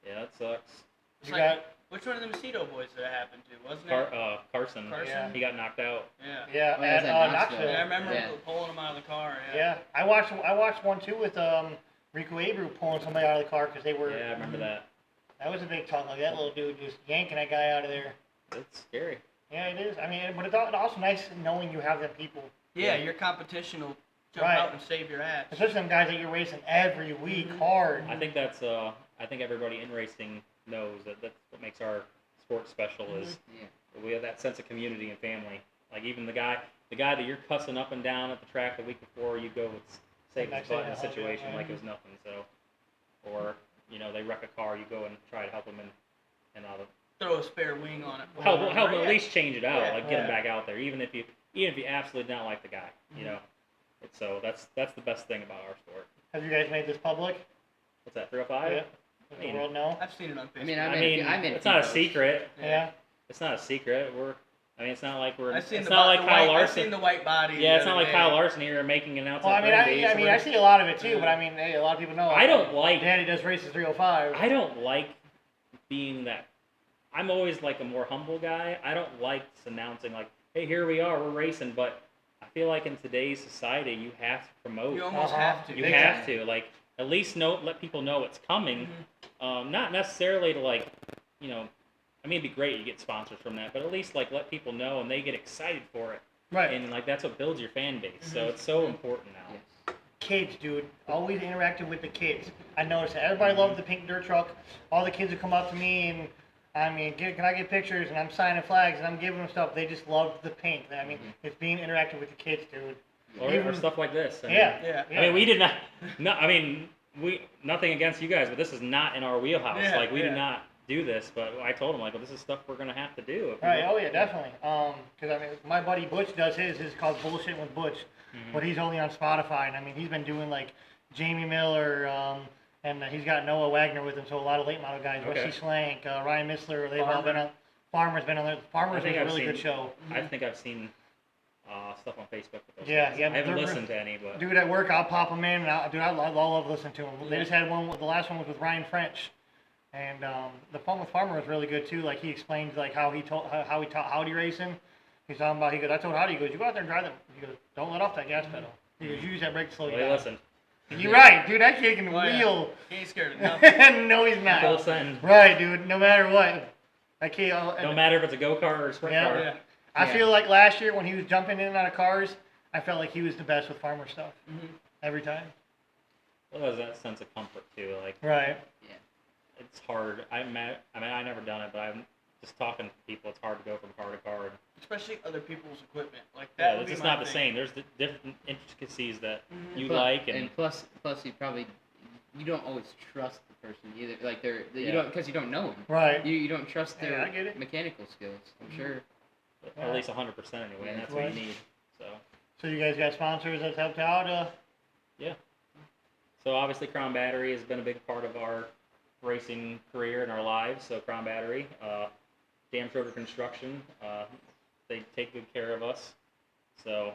[SPEAKER 2] Yeah, that sucks.
[SPEAKER 3] Which one of the Macedo boys did it happen to? Wasn't it?
[SPEAKER 2] Carson.
[SPEAKER 1] Yeah.
[SPEAKER 2] He got knocked out.
[SPEAKER 1] Yeah, at Knoxville.
[SPEAKER 3] I remember pulling him out of the car.
[SPEAKER 1] Yeah, I watched one too with Rico Abreu pulling somebody out of the car because they were.
[SPEAKER 2] Yeah, I remember that.
[SPEAKER 1] That was a big talk. Like that little dude just yanking that guy out of there.
[SPEAKER 2] It's scary.
[SPEAKER 1] Yeah, it is. But it's also nice knowing you have them people.
[SPEAKER 3] Yeah, your competition will jump out and save your ass.
[SPEAKER 1] Especially them guys that you're racing every week hard.
[SPEAKER 2] I think that's. I think everybody in racing knows that's what makes our sport special is we have that sense of community and family. Like even the guy that you're cussing up and down at the track the week before, you go with save his butt in a situation like it was nothing. So, or they wreck a car, you go and try to help them and
[SPEAKER 3] throw a spare wing on it.
[SPEAKER 2] Help them at least change it out, get him back out there, even if you absolutely don't like the guy, So that's the best thing about our sport.
[SPEAKER 1] Have you guys made this public?
[SPEAKER 2] What's that, 305?
[SPEAKER 1] Yeah. Does the world know?
[SPEAKER 3] I've seen it on Facebook.
[SPEAKER 2] It's not a secret.
[SPEAKER 1] Yeah.
[SPEAKER 2] It's not a secret. I mean, it's not like we're.
[SPEAKER 3] I've seen
[SPEAKER 2] It's
[SPEAKER 3] the
[SPEAKER 2] not like
[SPEAKER 3] the
[SPEAKER 2] Kyle
[SPEAKER 3] white, I've
[SPEAKER 2] Larson.
[SPEAKER 3] seen the white body.
[SPEAKER 2] Yeah,
[SPEAKER 3] the
[SPEAKER 2] it's not
[SPEAKER 3] other
[SPEAKER 2] like
[SPEAKER 3] day.
[SPEAKER 2] Kyle Larson here making announcements.
[SPEAKER 1] Well, I mean, I see a lot of it too, but I mean, hey, a lot of people know.
[SPEAKER 2] I don't like.
[SPEAKER 1] Daddy does races 305.
[SPEAKER 2] I don't like being that. I'm always like a more humble guy. I don't like announcing like, "Hey, here we are, we're racing." But I feel like in today's society, you have to promote.
[SPEAKER 3] You almost have to.
[SPEAKER 2] You have to like at least let people know what's coming. Not necessarily to like, you know, I mean, it'd be great you get sponsors from that, but at least like let people know and they get excited for it.
[SPEAKER 1] Right.
[SPEAKER 2] And like that's what builds your fan base. So it's so important now.
[SPEAKER 4] Yes.
[SPEAKER 1] Kids, dude, always interacting with the kids. I noticed that everybody loved the pink dirt truck. All the kids would come up to me and, I mean, can I get pictures? And I'm signing flags and I'm giving them stuff. They just loved the pink. I mean, it's being interactive with the kids, dude.
[SPEAKER 2] Or stuff like this. I mean,
[SPEAKER 1] Yeah.
[SPEAKER 3] Yeah.
[SPEAKER 2] I mean, we did not. No, I mean, we nothing against you guys, but this is not in our wheelhouse.
[SPEAKER 3] Yeah,
[SPEAKER 2] Like we do
[SPEAKER 3] yeah.
[SPEAKER 2] not do this. But I told him like, well, this is stuff we're gonna have to do. if we
[SPEAKER 1] Right.
[SPEAKER 2] want-
[SPEAKER 1] Oh yeah, definitely. Because I mean, my buddy Butch does his. His is called Bullshit with Butch, but he's only on Spotify. And I mean, he's been doing like Jamie Miller, and he's got Noah Wagner with him. So a lot of late model guys,
[SPEAKER 2] Okay.
[SPEAKER 1] Wesley Schlank, Ryan Missler. They've all
[SPEAKER 3] Farmer.
[SPEAKER 1] been on. Farmer's been on there. Farmer's
[SPEAKER 2] I
[SPEAKER 1] is
[SPEAKER 2] think
[SPEAKER 1] a
[SPEAKER 2] I've
[SPEAKER 1] really
[SPEAKER 2] seen-
[SPEAKER 1] good show.
[SPEAKER 2] I think I've seen stuff on Facebook with those
[SPEAKER 1] Yeah,
[SPEAKER 2] guys.
[SPEAKER 1] yeah,
[SPEAKER 2] I haven't
[SPEAKER 1] they're-
[SPEAKER 2] listened to any, but
[SPEAKER 1] Dude, at work, I'll pop them in, and I love listening to them. They
[SPEAKER 3] Yeah.
[SPEAKER 1] just had one. The last one was with Ryan French, and the fun with Farmer was really good too. Like he explains like how he taught Howdy racing. He's talking about. He goes, I told Howdy, he goes, you go out there and drive them. He goes, don't let off that gas pedal. He goes, you use that brake to slow you
[SPEAKER 2] well,
[SPEAKER 1] down.
[SPEAKER 2] listen.
[SPEAKER 1] You're right, dude. That kid can
[SPEAKER 3] Oh, yeah.
[SPEAKER 1] wheel.
[SPEAKER 3] He ain't scared of nothing.
[SPEAKER 1] No, he's
[SPEAKER 2] Full
[SPEAKER 1] not.
[SPEAKER 2] send.
[SPEAKER 1] Right, dude. No matter what, that kid.
[SPEAKER 2] No matter if it's a go kart or a sprint
[SPEAKER 1] Yeah.
[SPEAKER 2] car.
[SPEAKER 3] Yeah.
[SPEAKER 1] I
[SPEAKER 4] Yeah.
[SPEAKER 1] feel like last year when he was jumping in and out of cars, I felt like he was the best with Farmer stuff every time.
[SPEAKER 2] Well, there's that sense of comfort too. Like
[SPEAKER 1] Right.
[SPEAKER 2] it's hard. I mean, I never done it, but I'm just talking to people. It's hard to go from car to car. And,
[SPEAKER 3] Especially other people's equipment. Like
[SPEAKER 2] yeah,
[SPEAKER 3] that would
[SPEAKER 2] it's
[SPEAKER 3] be
[SPEAKER 2] just
[SPEAKER 3] my
[SPEAKER 2] not the
[SPEAKER 3] thing.
[SPEAKER 2] same. There's the different intricacies that you
[SPEAKER 4] Plus-
[SPEAKER 2] like, and
[SPEAKER 4] plus you probably you don't always trust the person either. Like you
[SPEAKER 2] Yeah.
[SPEAKER 4] don't because you don't know them.
[SPEAKER 1] Right.
[SPEAKER 4] You don't trust their
[SPEAKER 1] Yeah, I get it.
[SPEAKER 4] mechanical skills. I'm sure.
[SPEAKER 2] at least 100% anyway, and that's what
[SPEAKER 1] Right.
[SPEAKER 2] you need. So.
[SPEAKER 1] So you guys got sponsors that's helped out?
[SPEAKER 2] So obviously Crown Battery has been a big part of our racing career and our lives. So Crown Battery, Dam Schroeder Construction, they take good care of us. So,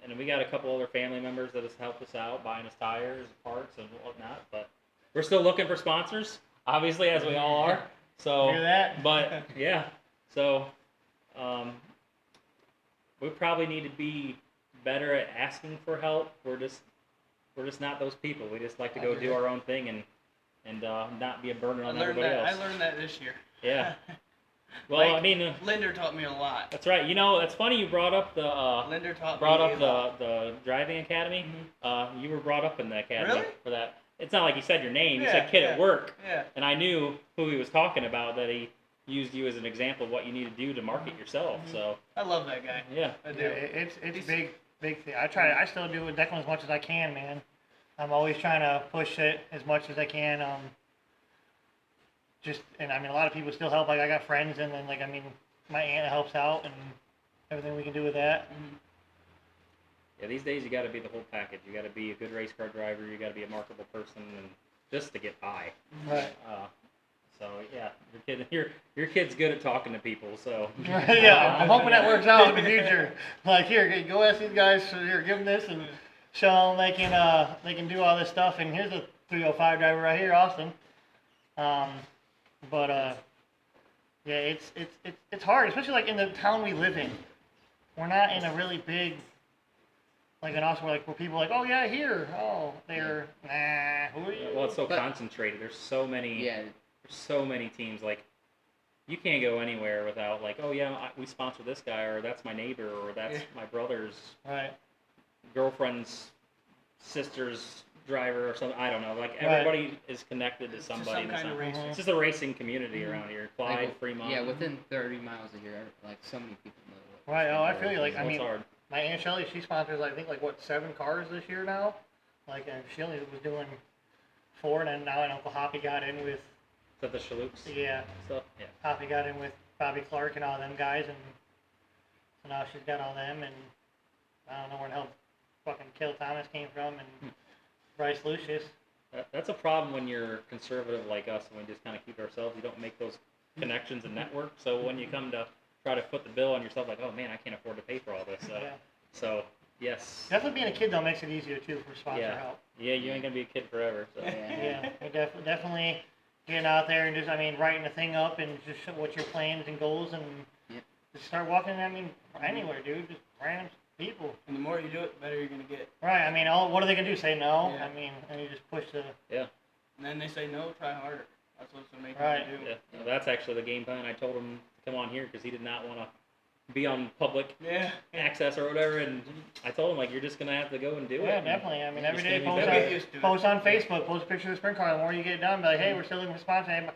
[SPEAKER 2] and we got a couple other family members that has helped us out, buying us tires, parts, and whatnot. But we're still looking for sponsors, obviously, as we all are. So,
[SPEAKER 1] Hear that?
[SPEAKER 2] but yeah, so we probably need to be better at asking for help. We're just not those people. We just like to go do our own thing and not be a burden on everybody else.
[SPEAKER 3] I learned that this year.
[SPEAKER 2] Yeah. Well,
[SPEAKER 3] Like,
[SPEAKER 2] I mean,
[SPEAKER 3] Linder taught me a lot.
[SPEAKER 2] that's right. You know, it's funny you brought up the
[SPEAKER 3] Linder taught
[SPEAKER 2] brought
[SPEAKER 3] me
[SPEAKER 2] up
[SPEAKER 3] a lot.
[SPEAKER 2] the driving academy. You were brought up in the academy
[SPEAKER 3] Really?
[SPEAKER 2] for that. It's not like you said your name. You
[SPEAKER 3] Yeah,
[SPEAKER 2] said kid
[SPEAKER 3] yeah.
[SPEAKER 2] at work,
[SPEAKER 3] Yeah.
[SPEAKER 2] and I knew who he was talking about. That he used you as an example of what you need to do to market yourself. So
[SPEAKER 3] I love that guy.
[SPEAKER 2] yeah.
[SPEAKER 3] I do.
[SPEAKER 1] Yeah, it's big thing. I still do with Declan as much as I can, man. I'm always trying to push it as much as I can. And I mean, a lot of people still help. Like I got friends, and then like I mean, my aunt helps out, and everything we can do with that.
[SPEAKER 2] Yeah, these days you got to be the whole package. You got to be a good race car driver. You got to be a marketable person, and just to get by.
[SPEAKER 1] Right.
[SPEAKER 2] So yeah, your kid's good at talking to people. So
[SPEAKER 1] Yeah, I'm hoping that works out in the future. Like here, go ask these guys. Here, give them this and show them they can do all this stuff. And here's a 305 driver right here, Austin. Yeah, it's hard, especially like in the town we live in. We're not in a really big, like in Austin, where people are like, oh yeah, here, oh they're nah, who are you?
[SPEAKER 2] well, it's so
[SPEAKER 4] But-
[SPEAKER 2] concentrated. There's so many.
[SPEAKER 4] Yeah.
[SPEAKER 2] There's so many teams. Like you can't go anywhere without like, oh yeah, we sponsor this guy, or that's my neighbor, or that's
[SPEAKER 3] Yeah.
[SPEAKER 2] my brother's
[SPEAKER 1] Right.
[SPEAKER 2] girlfriend's sister's driver, or something. I don't know. Like
[SPEAKER 1] Right.
[SPEAKER 2] everybody is connected to
[SPEAKER 3] It's
[SPEAKER 2] somebody.
[SPEAKER 3] some
[SPEAKER 2] in
[SPEAKER 3] kind of
[SPEAKER 2] some-
[SPEAKER 3] racing.
[SPEAKER 2] It's just a racing community around here. Clyde,
[SPEAKER 4] Like,
[SPEAKER 2] Fremont.
[SPEAKER 4] Yeah, within 30 miles of here, like so many people know. what
[SPEAKER 1] Right, oh, I
[SPEAKER 4] Fremont
[SPEAKER 1] feel you, like,
[SPEAKER 4] is.
[SPEAKER 1] I
[SPEAKER 2] So
[SPEAKER 1] mean,
[SPEAKER 2] it's hard.
[SPEAKER 1] My Aunt Shelly, she sponsors, I think, like, what, 7 cars this year now? Like, and she only was doing 4, and then now and Uncle Hoppy got in with,
[SPEAKER 2] Is that the Chaloops?
[SPEAKER 1] yeah,
[SPEAKER 2] So yeah.
[SPEAKER 1] Hoppy got in with Bobby Clark and all them guys, and so now she's got all them, and I don't know where the hell fucking Kill Thomas came from, and Bryce Lucius.
[SPEAKER 2] That's a problem when you're conservative like us, and we just kind of keep ourselves. You don't make those connections and network. So when you come to try to foot the bill on yourself, like, oh man, I can't afford to pay for all this.
[SPEAKER 1] Yeah.
[SPEAKER 2] So yes.
[SPEAKER 1] Definitely being a kid though makes it easier too for sponsor
[SPEAKER 2] Yeah.
[SPEAKER 1] help.
[SPEAKER 2] Yeah, you ain't gonna be a kid forever. So.
[SPEAKER 1] Yeah, definitely getting out there and just, writing the thing up and just show what your plans and goals and
[SPEAKER 4] Yep.
[SPEAKER 1] just start walking. Anywhere, dude, just random people.
[SPEAKER 3] And the more you do it, the better you're gonna get.
[SPEAKER 1] Right. What are they gonna do? Say no?
[SPEAKER 3] Yeah.
[SPEAKER 1] And you just push the.
[SPEAKER 2] Yeah.
[SPEAKER 3] And then they say no, try harder. That's what's gonna make
[SPEAKER 1] Right.
[SPEAKER 3] you do.
[SPEAKER 2] Yeah. Well, that's actually the game plan. I told him to come on here because he did not want to be on public
[SPEAKER 3] Yeah.
[SPEAKER 2] access or whatever, and I told him like you're just gonna have to go and do it.
[SPEAKER 1] Yeah,
[SPEAKER 2] And
[SPEAKER 1] definitely. Every
[SPEAKER 2] Just
[SPEAKER 1] day
[SPEAKER 2] gonna be
[SPEAKER 1] post
[SPEAKER 2] better.
[SPEAKER 3] Get used to it.
[SPEAKER 1] post on Facebook, post a picture of the sprint car. The more you get done, be like, hey, we're still looking for sponsors.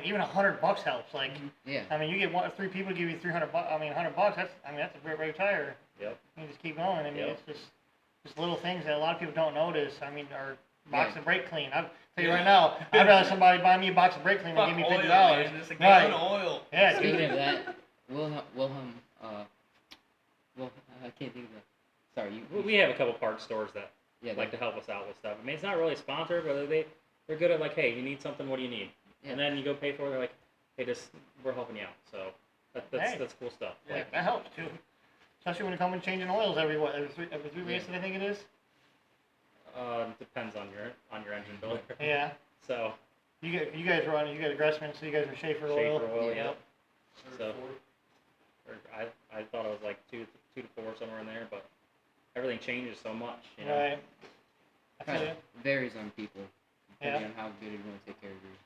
[SPEAKER 1] Even $100 helps. Like,
[SPEAKER 4] Yeah.
[SPEAKER 1] you get 3 people to give you $300. $100. That's a great rate of tire.
[SPEAKER 2] Yep.
[SPEAKER 1] You just keep going.
[SPEAKER 2] Yep.
[SPEAKER 1] It's just little things that a lot of people don't notice. Or box
[SPEAKER 4] Yeah.
[SPEAKER 1] of brake clean. I'll tell you right now, I'd rather somebody buy me a box of brake clean than
[SPEAKER 3] Fuck
[SPEAKER 1] give me
[SPEAKER 3] oil,
[SPEAKER 1] $50.
[SPEAKER 3] man. Just a gallon
[SPEAKER 1] Right.
[SPEAKER 3] of oil.
[SPEAKER 1] Yeah,
[SPEAKER 4] Speaking
[SPEAKER 1] dude.
[SPEAKER 4] of that, Wilhelm, I can't think of the. Sorry,
[SPEAKER 2] We have a couple parts stores that
[SPEAKER 4] Yeah,
[SPEAKER 2] like to help us out with stuff. It's not really a sponsor, but they're good at like, hey, you need something, what do you need?
[SPEAKER 4] Yeah.
[SPEAKER 2] And then you go pay for it. They're like, hey, we're helping you out. So
[SPEAKER 1] Hey.
[SPEAKER 2] that's cool stuff.
[SPEAKER 3] Yeah.
[SPEAKER 1] That helps too. Especially when it comes and changing oils every three races, I think it is.
[SPEAKER 2] Depends on your engine builder.
[SPEAKER 1] Yeah.
[SPEAKER 2] So
[SPEAKER 1] You guys Gressman, so you guys are Schaefer oil.
[SPEAKER 2] Schaefer oil,
[SPEAKER 4] Yeah.
[SPEAKER 2] yep. So I thought it was like two to four somewhere in there, but everything changes so much, you know.
[SPEAKER 1] Right. I
[SPEAKER 4] kind
[SPEAKER 1] feel
[SPEAKER 4] of
[SPEAKER 1] you.
[SPEAKER 4] varies on people, depending
[SPEAKER 1] Yeah.
[SPEAKER 4] on how good you want to take care of your stuff.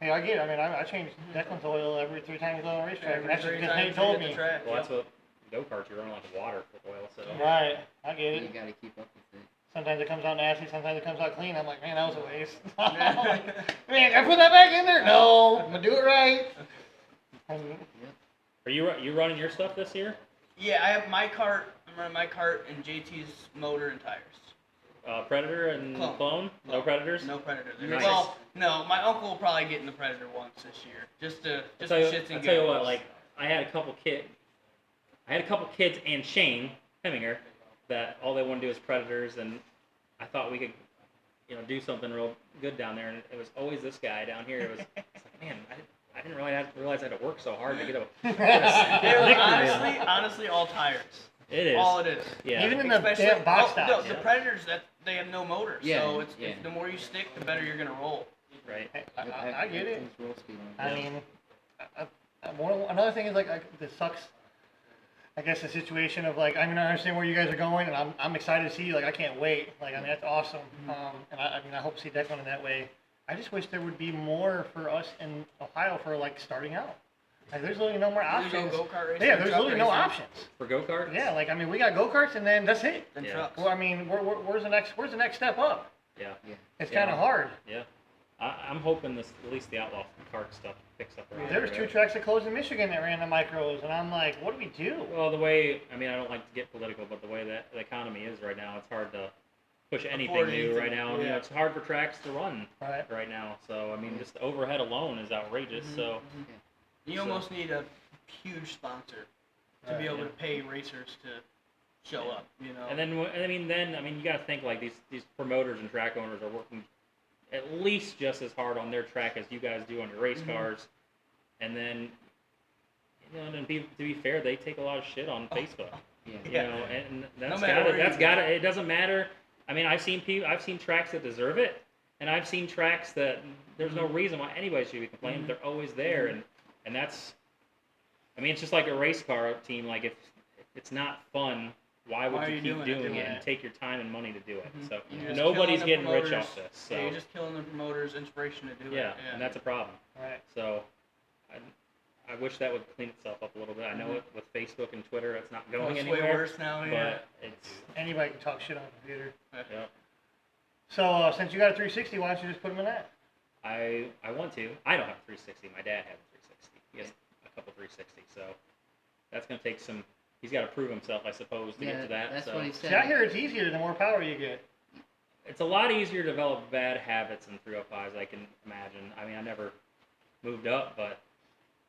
[SPEAKER 1] Hey, I get it. I change Declan's oil every 3 times I go on a racetrack.
[SPEAKER 3] Every
[SPEAKER 1] And that's just
[SPEAKER 3] 3
[SPEAKER 1] because
[SPEAKER 3] times
[SPEAKER 1] Nate
[SPEAKER 3] you
[SPEAKER 1] told
[SPEAKER 3] hit the
[SPEAKER 1] me.
[SPEAKER 3] track,
[SPEAKER 2] Well,
[SPEAKER 3] yeah.
[SPEAKER 2] that's what go-karts, you're running like water for oil, so.
[SPEAKER 1] Right. I get
[SPEAKER 4] You
[SPEAKER 1] it.
[SPEAKER 4] got to keep up with it.
[SPEAKER 1] Sometimes it comes out nasty, sometimes it comes out clean. I'm like, man, that was a waste. Man, can I put that back in there? No. I'm going to do it right. And,
[SPEAKER 2] Are you running your stuff this year?
[SPEAKER 3] Yeah, I have my cart. I'm running my cart and JT's motor and tires.
[SPEAKER 2] Predator and Clone? No Predators?
[SPEAKER 3] No Predators.
[SPEAKER 2] Nice.
[SPEAKER 3] Well, no. My uncle will probably get in the Predator once this year, just for shits and
[SPEAKER 2] I'll tell you what,
[SPEAKER 3] giggles.
[SPEAKER 2] like, I had a couple kids and Shane Heminger that all they want to do is Predators, and I thought we could, do something real good down there, and it was always this guy down here. It's like, man, I didn't realize I had to work so hard to get a
[SPEAKER 3] They're honestly, all tires.
[SPEAKER 2] It is.
[SPEAKER 3] All it is.
[SPEAKER 2] Yeah.
[SPEAKER 1] Even in the
[SPEAKER 3] Especially
[SPEAKER 1] damn box
[SPEAKER 3] no,
[SPEAKER 1] stops.
[SPEAKER 3] the Predators they have no motor,
[SPEAKER 4] Yeah,
[SPEAKER 3] so it's
[SPEAKER 4] yeah.
[SPEAKER 3] the more you stick, the better you're gonna roll.
[SPEAKER 2] Right.
[SPEAKER 1] I get it.
[SPEAKER 4] Everything's roll speed on it.
[SPEAKER 1] Another thing is this sucks. I guess the situation of I understand where you guys are going, and I'm excited to see you. I can't wait. That's awesome. And I hope to see Declan in that way. I just wish there would be more for us in Ohio for starting out. There's literally no more
[SPEAKER 3] There's
[SPEAKER 1] options.
[SPEAKER 3] no go-kart racing.
[SPEAKER 1] Yeah, there's
[SPEAKER 3] truck
[SPEAKER 1] literally no
[SPEAKER 3] racing,
[SPEAKER 1] options.
[SPEAKER 2] For go-karts?
[SPEAKER 1] Yeah, we got go-karts and then that's it.
[SPEAKER 3] Then
[SPEAKER 2] Yeah.
[SPEAKER 3] trucks.
[SPEAKER 1] Well, where's the next step up?
[SPEAKER 2] Yeah.
[SPEAKER 3] Yeah.
[SPEAKER 1] It's
[SPEAKER 2] Yeah.
[SPEAKER 1] kind of hard.
[SPEAKER 2] Yeah. I'm hoping at least the outlaw kart stuff picks up around
[SPEAKER 1] There was
[SPEAKER 2] here.
[SPEAKER 1] 2 tracks that closed in Michigan that ran the micros, and I'm like, what do we do?
[SPEAKER 2] Well, I don't like to get political, but the way that the economy is right now, it's hard to push anything
[SPEAKER 3] Afford
[SPEAKER 2] new
[SPEAKER 3] anything,
[SPEAKER 2] right now.
[SPEAKER 3] yeah.
[SPEAKER 2] It's hard for tracks to run
[SPEAKER 1] Right.
[SPEAKER 2] now. So, just the overhead alone is outrageous.
[SPEAKER 3] Mhm,
[SPEAKER 2] So,
[SPEAKER 3] mhm. You almost need a huge sponsor to be
[SPEAKER 1] Right,
[SPEAKER 3] able to pay racers to show up.
[SPEAKER 2] and then you got to think like these promoters and track owners are working at least just as hard on their track as you guys do on your race
[SPEAKER 3] Mhm.
[SPEAKER 2] cars, and then to be fair, they take a lot of shit on Facebook.
[SPEAKER 4] Yeah.
[SPEAKER 2] And that's
[SPEAKER 3] matter where you go.
[SPEAKER 2] it doesn't matter. I've seen tracks that deserve it, and I've seen tracks that there's no reason why anybody should be complaining.
[SPEAKER 3] Mhm.
[SPEAKER 2] They're always there, and that's, it's just like a race car team. Like if it's not fun, why would
[SPEAKER 3] Why are
[SPEAKER 2] you
[SPEAKER 3] you
[SPEAKER 2] keep
[SPEAKER 3] doing it?
[SPEAKER 2] doing it
[SPEAKER 1] Yeah.
[SPEAKER 2] and take your time and money to do it?
[SPEAKER 3] Mhm.
[SPEAKER 2] So
[SPEAKER 3] You're just
[SPEAKER 2] nobody's
[SPEAKER 3] killing the
[SPEAKER 2] getting rich
[SPEAKER 3] promoters.
[SPEAKER 2] off this. So
[SPEAKER 3] Yeah, you're just killing the promoters' inspiration to do it.
[SPEAKER 2] yeah, and that's a problem.
[SPEAKER 1] Right.
[SPEAKER 2] So I wish that would clean itself up a little bit. I know it with Facebook and Twitter, it's not going
[SPEAKER 3] it's way
[SPEAKER 2] anywhere.
[SPEAKER 3] worse now. Yeah.
[SPEAKER 2] But it's
[SPEAKER 1] Anybody can talk shit on a computer.
[SPEAKER 2] yeah.
[SPEAKER 1] So since you got a 360, why don't you just put them in that?
[SPEAKER 2] I want to. I don't have a 360. My dad has a 360. He has a couple 360. So that's going to take some. He's got to prove himself, I suppose, to get to that.
[SPEAKER 4] That's
[SPEAKER 2] so
[SPEAKER 4] what he said.
[SPEAKER 1] See, I hear it's easier the more power you get.
[SPEAKER 2] it's a lot easier to develop bad habits in 305s. I can imagine. I never moved up, but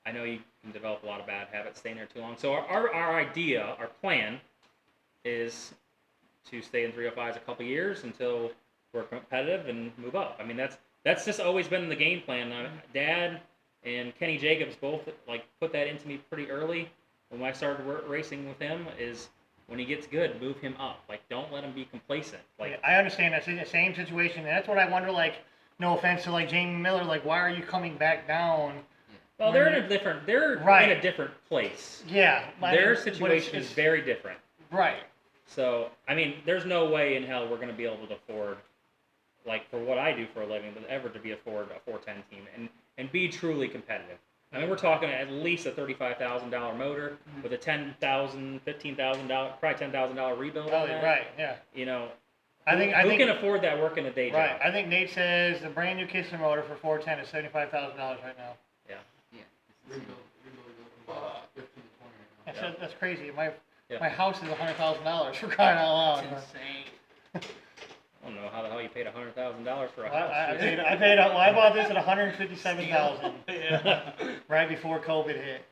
[SPEAKER 2] I know you can develop a lot of bad habits staying there too long. So our plan, is to stay in 305s a couple years until we're competitive and move up. That's just always been the game plan. Dad and Kenny Jacobs both put that into me pretty early, when I started racing with him is when he gets good, move him up. Like, don't let him be complacent. Like,
[SPEAKER 1] Yeah, I understand that's the same situation, and that's what I wonder. Like, no offense to like Jamie Miller, like why are you coming back down?
[SPEAKER 2] well, they're in a different place.
[SPEAKER 1] Yeah,
[SPEAKER 2] Their situation is very different.
[SPEAKER 1] Right.
[SPEAKER 2] So, I mean, there's no way in hell we're going to be able to afford, like, for what I do for a living, but ever to be afford a 410 team and be truly competitive. I mean, we're talking at least a $35,000 motor with a $10,000, $15,000, probably $10,000 rebuild on that.
[SPEAKER 1] Right. Yeah.
[SPEAKER 2] You know,
[SPEAKER 1] I think
[SPEAKER 2] can afford that work in a day
[SPEAKER 1] right.
[SPEAKER 2] job?
[SPEAKER 1] I think Nate says the brand new Kistler motor for 410 is $75,000 right now.
[SPEAKER 2] Yeah.
[SPEAKER 1] That's crazy. My
[SPEAKER 2] Yeah.
[SPEAKER 1] house is $100,000 for crying out loud.
[SPEAKER 3] It's insane.
[SPEAKER 2] I don't know how the hell you paid $100,000 for a
[SPEAKER 1] Well,
[SPEAKER 2] house.
[SPEAKER 1] I bought this at $157,000
[SPEAKER 2] Yeah.
[SPEAKER 1] right before COVID hit.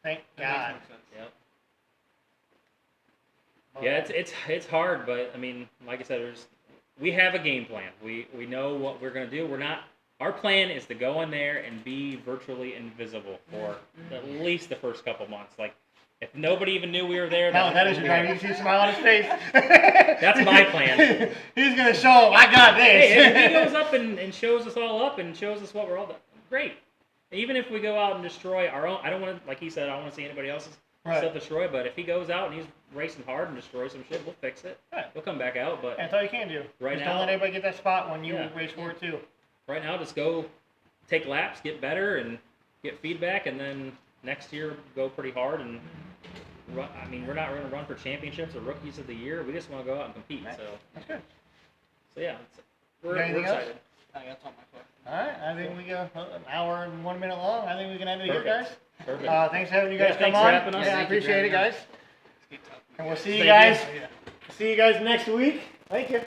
[SPEAKER 1] Thank God.
[SPEAKER 3] That makes more sense.
[SPEAKER 2] Yep. Yeah, it's hard, but I mean, like I said, we have a game plan. We know what we're gonna do. Our plan is to go in there and be virtually invisible for at least the first couple months. Like, if nobody even knew we were there,
[SPEAKER 1] Now that is your driver. You can see a smile on his face.
[SPEAKER 2] That's my plan.
[SPEAKER 1] He's gonna show him, I got this.
[SPEAKER 2] Hey, if he goes up and shows us all up and shows us what we're all doing, great. Even if we go out and destroy our own, I don't want to, like he said, I don't want to see anybody else's stuff destroyed. But if he goes out and he's racing hard and destroys some shit, we'll fix it.
[SPEAKER 1] Right.
[SPEAKER 2] We'll come back out. But
[SPEAKER 1] That's all you can do.
[SPEAKER 2] Right
[SPEAKER 1] just
[SPEAKER 2] now,
[SPEAKER 1] don't let anybody get that spot when you
[SPEAKER 2] Yeah.
[SPEAKER 1] race for it too.
[SPEAKER 2] right now, just go take laps, get better, and get feedback, and then next year go pretty hard and. I mean, we're not going to run for championships or rookies of the year. We just want to go out and compete.
[SPEAKER 1] Right.
[SPEAKER 2] So
[SPEAKER 1] That's good.
[SPEAKER 2] yeah, we're
[SPEAKER 1] anything else?
[SPEAKER 2] excited.
[SPEAKER 3] That's all my questions.
[SPEAKER 1] All right, I think we go an hour and 1 minute long. I think we can end it here, guys.
[SPEAKER 2] Perfect.
[SPEAKER 1] Thanks for having you guys
[SPEAKER 2] Yeah,
[SPEAKER 1] come
[SPEAKER 2] thanks
[SPEAKER 1] on.
[SPEAKER 2] for having us.
[SPEAKER 1] Yeah, I
[SPEAKER 4] Thank you
[SPEAKER 1] appreciate
[SPEAKER 4] very
[SPEAKER 1] it, guys.
[SPEAKER 3] It's good talking to
[SPEAKER 1] And we'll see you
[SPEAKER 2] Thank
[SPEAKER 1] guys.
[SPEAKER 2] you.
[SPEAKER 1] See you guys next week. Thank you.